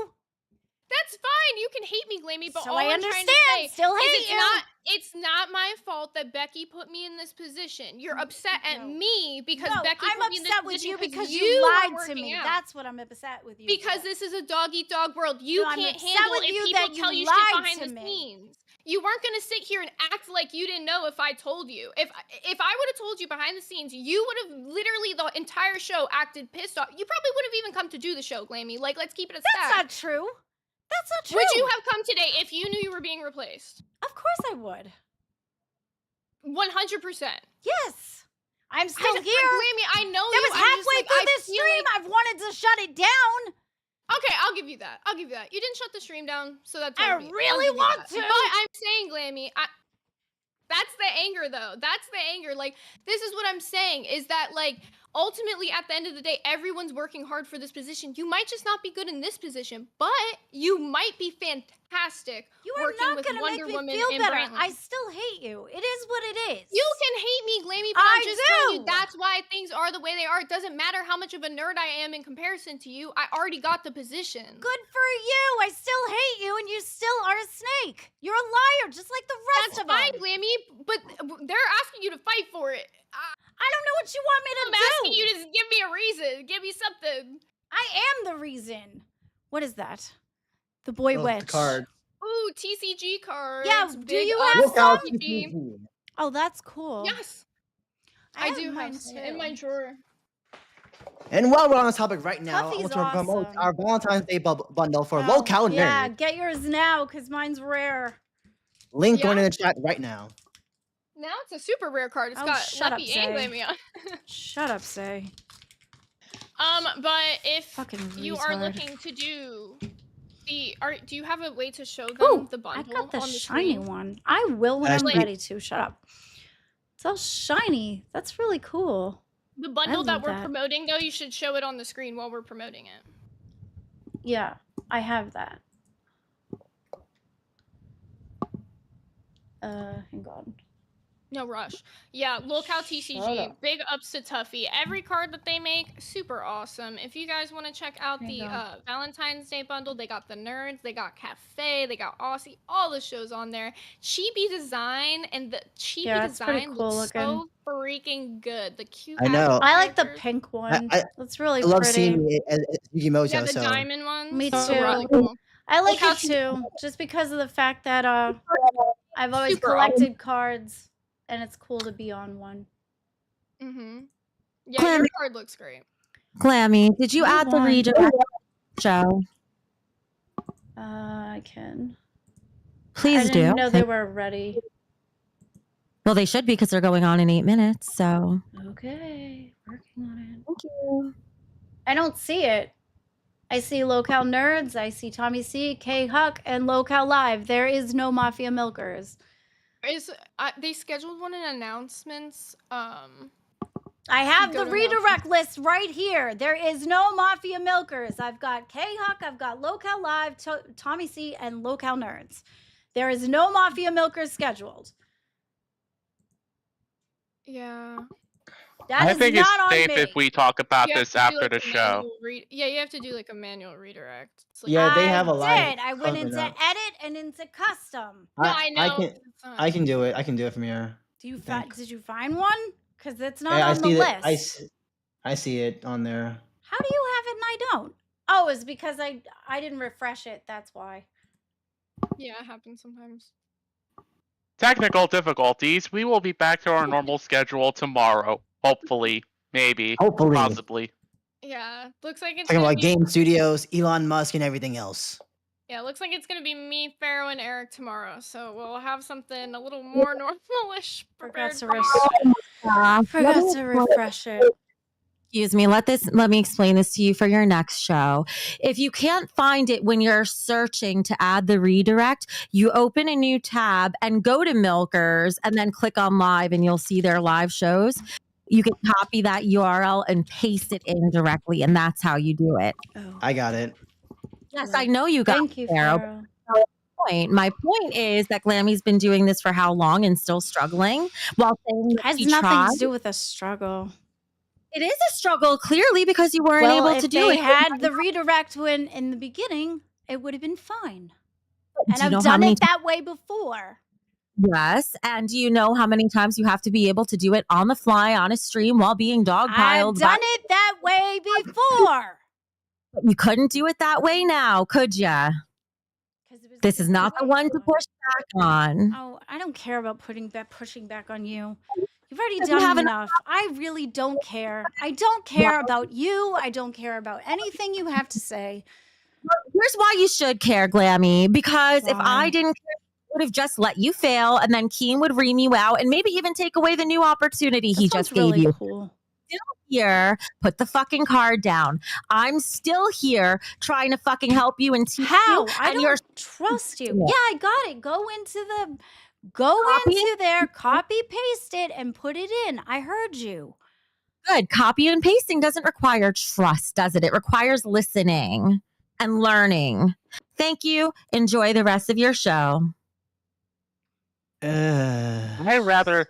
That's fine. You can hate me, Glamy, but So all I I'm trying to understand, say still is hate you. it's not my fault that Becky put me in this position. You're upset at No. me because No, Becky I'm put me in this upset with position you because you you lied weren't to me. working out. That's what I'm upset with you. Because for. this is a dog-eat-dog world. You No, I'm can't upset handle with if you people that you tell you lied shit behind to the me. scenes. You weren't gonna sit here and act like you didn't know if I told you. If I would have told you behind the scenes, you would have literally the entire show acted pissed off. You probably would have even come to do the show, Glamy. Like, let's keep it a That's stack. not true. That's not true. Would you have come today if you knew you were being replaced? Of course I would. 100%. Yes. I'm still here. Glamy, I know That you. was I'm halfway just, like, through I this feel stream. like- I've wanted to shut it down. Okay, I'll give you that. I'll give you that. You didn't shut the stream down, so that's I on me. I'll really give you want that. to. But I'm saying, Glamy, that's the anger, though. That's the anger. Like, this is what I'm saying, is that, like, ultimately, at the end of the day, everyone's working hard for this position. You might just not be good in this position, but you might be fantastic You are working not with going to make Wonder me Woman feel and better. Brantley. I still hate you. It is what it is. You can hate me, Glamy, but I I'm just telling you do. that's why things are the way they are. It doesn't matter how much of a nerd I am in comparison to you. I already got the position. Good for you. I still hate you, and you still are a snake. You're a liar, just like the rest That's of fine, them. Glamy, but they're asking you to fight for it. I don't know what you want me to I'm do. asking you to give me a reason. Give me something. I am the reason. What is that? The boy Oh, witch. the card. Ooh, TCG cards. Yeah, do Big you up have Look out, some? TCG. Oh, that's cool. Yes, I I have do mine have some too. in my drawer. And while we're on this topic right now, I Puffy's want to promote awesome. our Valentine's Day bundle for Oh, local yeah, nerds. get yours now, because mine's rare. Link Yeah? going in the chat right now. Now it's a super rare card. It's Oh, got shut up, Leppy and Zay. Glamy on. Shut up, Say. But if Fucking you are retard. looking to do do you have a way to show them Ooh, the I bundle got the on the shiny screen? one. I will when I'm Actually- ready to. Shut up. It's all shiny. That's really cool. The bundle that love we're that. promoting, though, you should show it on the screen while we're promoting it. Yeah, I have that. Hang on. No rush. Yeah, locale Shut TCG. up. Big ups to Tuffy. Every card that they make, super awesome. If you guys want to check out There you the go. Valentine's Day bundle, they got the Nerds, they got Cafe, they got Aussie, all the shows on there. Chibi design and the chibi Yeah, it's pretty design cool looks looking. so freaking good. The cute. I know. I like the characters. pink one. I That's really I love pretty. seeing it as Yugimoto, Yeah, the so diamond one. Me so too. really cool. I like how it too, just because of the fact that I've always Super collected cards, and it's cool to be on one. Mm-hmm. Yeah, Clam- your card looks great. Glammy, did you Move add the on. redirect show? I can. I Please didn't do. know they were ready. Well, they should be because they're going on in 8 minutes. So Okay, working on it. thank you. I don't see it. I see Locale Nerds, I see Tommy C, K Huck, and Locale Live. There is no Mafia Milkers. They scheduled one in announcements. I have go the to redirect list right here. There is no Mafia Milkers. I've got K Huck, I've got Locale Live, Tommy C, and Locale Nerds. There is no Mafia Milkers scheduled. Yeah. That I is think it's not on safe me. if we talk about You have this to do, after like, the a show. manual yeah, you have to do like a manual redirect. It's like, yeah, they have a I lot. did. I went into edit and into custom. No, I know. I can do it. I can do it from here. Do you think. did you find one? Because it's not I on the see list. that. I see it on there. How do you have it and I don't? Oh, it's because I didn't refresh it. That's why. Yeah, it happens sometimes. Technical difficulties. We will be back to our normal schedule tomorrow. Hopefully. Maybe. Hopefully. Possibly. Yeah, looks like it's Talking gonna about be, game studios, Elon Musk, and everything else. yeah, looks like it's gonna be me, Pharaoh, and Eric tomorrow. So we'll have something a little more normalish Forgot prepared. to forgot to refresh it. Excuse me. Let me explain this to you for your next show. If you can't find it when you're searching to add the redirect, you open a new tab and go to Milkers and then click on live and you'll see their live shows. You can copy that URL and paste it in directly, and that's how you do it. Oh. I got it. Yes, I know you got Thank you, it, Pharaoh. Pharaoh. My point is that Glammy's been doing this for how long and still struggling while saying that Has he nothing tried. to do with a struggle. It is a struggle, clearly, because you weren't Well, able if to do they it. had the redirect when in the beginning, it would have been fine. And Do you know I've how done many it that way before. Yes. And do you know how many times you have to be able to do it on the fly on a stream while being I've dogpiled? done it that way before. But you couldn't do it that way now, could ya? This is not the one to push back on. Oh, I don't care about pushing back on you. You've already Because you done have enough. I really don't care. I don't care about you. I don't care about anything you have to say. Here's why you should care, Glamy. Because if I Why? didn't care, I would have just let you fail, and then Keen would ream you out and maybe even take away the new opportunity he just gave really you. Cool. Still here, put the fucking card down. I'm still here trying to fucking help you and teach How? you. I And don't trust you. Yeah, I got it. Go into there, copy paste it, and put it in. I heard you. Good. Copy and pasting doesn't require trust, does it? It requires listening and learning. Thank you. Enjoy the rest of your show. I'd rather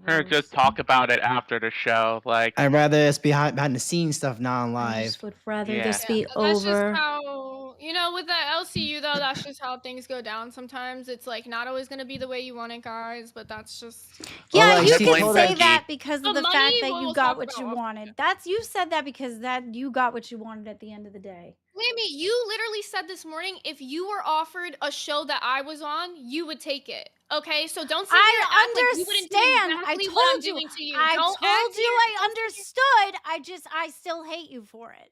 her just talk about it after the show. Like, I'd rather it's behind the scenes stuff, not on I live. just would rather Yeah. this be That's just over. how, with the LCU though, that's just how things go down sometimes. It's like not always going to be the way you want it, guys, but that's just. Yeah, like, you she can told say that- that because of The the fact money, that we'll you got talk what you about. wanted. You said that because you got what you wanted at the end of the day. Glamy, you literally said this morning if you were offered a show that I was on, you would take it. Okay, so don't sit here and act like you wouldn't do understand. exactly I what I'm told you. doing to you. I Don't told act you here- I understood. I still hate you for it.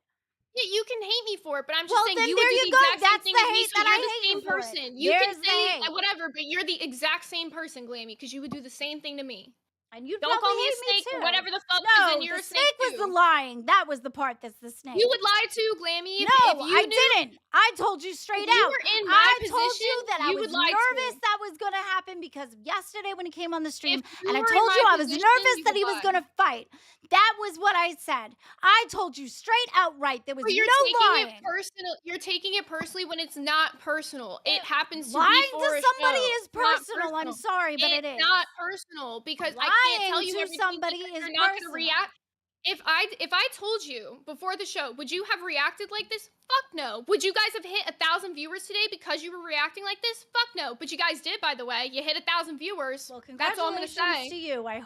Yeah, you can hate me for it, but I'm just Well, saying then you would there do you the go. exact same That's thing the as me, hate so that you're I the hate same you for it. person. You There's can the say hate. whatever, but you're the exact same person, Glamy, because you would do the same thing to me. And you'd Don't call probably me a hate me snake too. or whatever the fuck, No, then you're the a snake was the too. lying. That was the part that's the snake. You would lie too, Glamy. If No, you I knew, didn't. I told you straight If you out. were in my I told you position, that I you was would lie nervous too. that was going to happen because yesterday when he came on the stream, you and I were in told my you I was position, nervous you that would he was lie. going to fight. That was what I said. I told you straight outright. There was But you're no taking lying. it personal. You're taking it personally when it's not personal. It happens to Lying be for to a somebody show. is It's not personal. I'm sorry, but it is. It's not personal because I can't tell Lying you to everything somebody because is you're not going to personal. react. If I told you before the show, would you have reacted like this? Fuck no. Would you guys have hit 1,000 viewers today because you were reacting like this? Fuck no. But you guys did, by the way. You hit 1,000 viewers. Well, That's all I'm gonna congratulations say. to you. I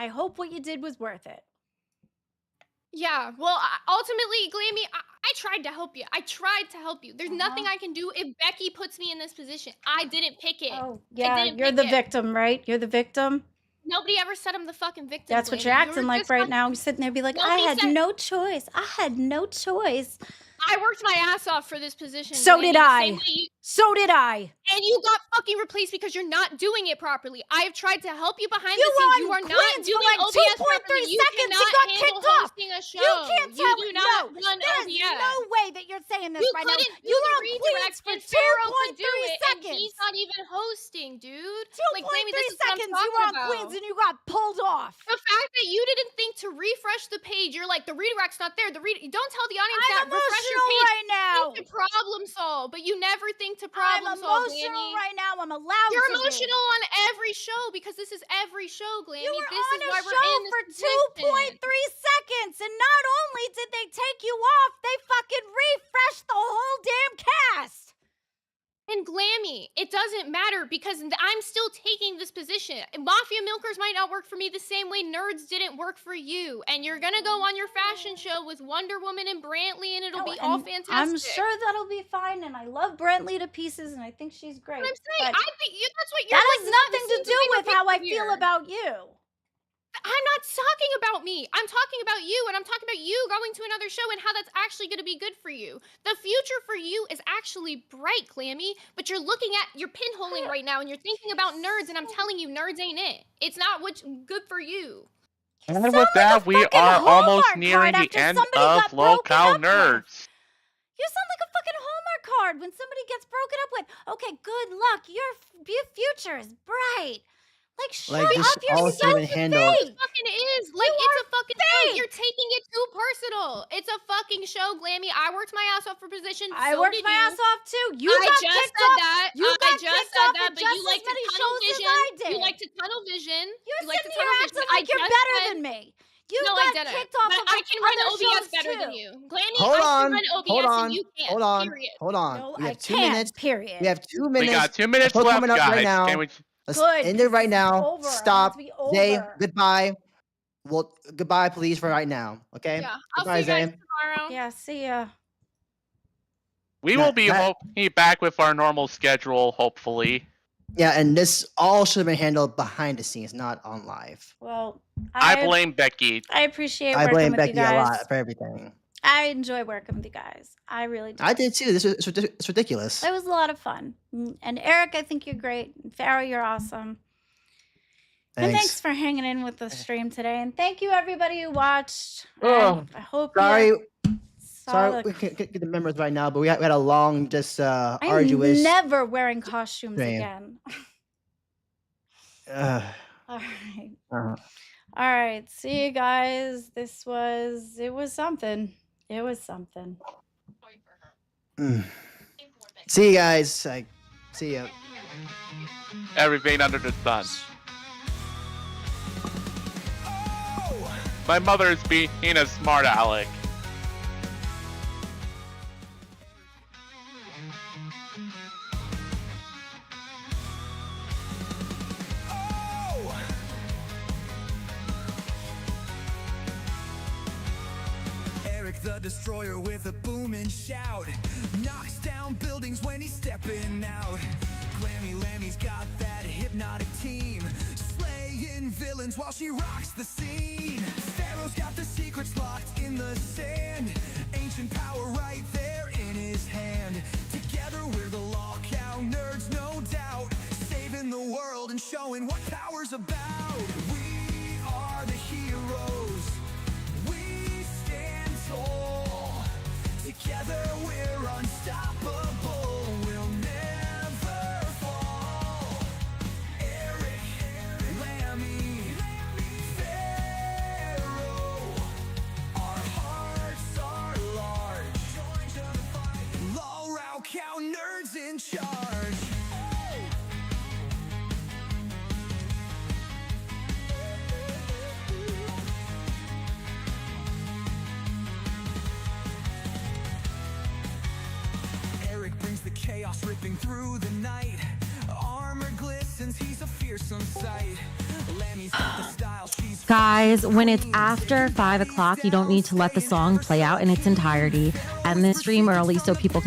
hope what you did was worth it. Yeah, well, ultimately, Glamy, I tried to help you. I tried to help you. There's nothing I can do if Becky puts me in this position. I didn't pick it. Oh, I yeah, didn't you're pick the it. victim, right? You're the victim. Nobody ever said I'm the fucking victim. That's what Glamy. you're acting were like just right fucking- now. You're sitting there be like, I Nobody had said- no choice. I had no choice. I worked my ass off for this position. So Glamy, did the I. same way you- So did I. And you got fucking replaced because you're not doing it properly. I have tried to help you behind You the scenes. You were are on not Queens for doing like OBS 2.3 properly. You seconds. You cannot got handle kicked off. hosting a show. You can't tell You me. do not No, run there's OBS. no way that you're saying this You right now. couldn't do You were the on Queens redirect, for and Pharaoh could do 2.3 it, seconds. and he's not even hosting, dude. 2.3 Like, Glamy, this is what I'm seconds. You talking were on about. Queens and you got pulled off. The fact that you didn't think to refresh the page, you're like, the redirect's not there. Don't tell the audience I'm that. Refresh your emotional page. right now. Think to problem solve, but you never think to I'm problem solve, emotional Glamy. right now. I'm allowed You're to be. emotional on every show because this is every show, Glamy. You were this on is a why show we're in for this position. 2.3 seconds, and not only did they take you off, they fucking refreshed the whole damn cast. And Glamy, it doesn't matter because I'm still taking this position. Mafia Milkers might not work for me the same way Nerds didn't work for you. And you're gonna go on your fashion show with Wonder Woman and Brantley, and it'll be all fantastic. I'm sure that'll be fine, and I love Brantley to pieces, and I think she's great. What I'm saying, but I think that's what you're that like. has nothing to do with how I feel here. about you. I'm not talking about me. I'm talking about you, and I'm talking about you going to another show and how that's actually going to be good for you. The future for you is actually bright, Glamy, but you're looking at, you're pinholing right now, and you're thinking about Nerds, and I'm telling you, Nerds ain't it. It's not what's good for you. And with that, we are almost nearing the end of Local Nerds. You sound like a fucking Hallmark card when somebody gets broken up with. Okay, good luck. Your future is bright. Like, shut Like, this up. You're all so shouldn't handle- fake. It fucking is. Like, You it's are a fucking show. fake. You're taking it too personal. It's a fucking show, Glamy. I worked my ass off for position. I so worked did my you. ass off too. You I got just kicked said off. that. You I got just kicked said off that, at but just you like as to many tunnel shows vision. as I did. You like to tunnel vision. You're you like to sitting tunnel here vision. acting like you're better than me. You No, got I got didn't. kicked off But of I can run other OBS shows, better than too. you. Glammy, Hold I on, can run OBS hold on, and you can't. hold on, Period. hold on. No, We I have 2 can't. minutes. Period. We have 2 We minutes. got 2 The minutes show's left, coming up guys. right now. Can we? Let's Good. end it right because this is now. over. I want it Stop. to be Zay, over. goodbye. Well, goodbye, please, for right now. Okay. Yeah. I'll Goodbye, see you guys Zay. tomorrow. Yeah, see ya. We That- will be that- hopefully back with our normal schedule, hopefully. Yeah, and this all should have been handled behind the scenes, not on live. Well, I blame Becky. I appreciate I working blame with Becky you a guys. lot for everything. I enjoy working with you guys. I really do. I did too. It's ridiculous. It was a lot of fun. And Eric, I think you're great. And Farrah, you're awesome. And thanks for hanging in with the stream today. And thank you, everybody who watched. Oh, I hope sorry. you saw Sorry, the we can't get the members right now, but we had a long, just I'm arduous. never wearing costumes stream. again. Uh, All right. uh-huh. All right. See you guys. It was something. It was something. See you guys. See ya. Everything under the sun. My mother is being a smart aleck. Eric the Destroyer with a booming shout knocks down buildings when he's stepping out. Glamy Lammy's got that hypnotic team, slaying villains while she rocks the scene. Pharaoh's got the secrets locked in the sand, ancient power right there in his hand. Together we're the lockout nerds, no doubt, saving the world and showing what power's about. We are the heroes, we stand tall. Together we're unstoppable, we'll never fall. Eric, Lammy, Pharaoh, our hearts are large. Lowrow cow nerds in charge. Eric brings the chaos ripping through the night. Armor glistens, he's a fearsome sight. Lammy's got the style, she's Guys, when it's after 5 o'clock, you don't need to let the song play out in its entirety. End the stream early so people can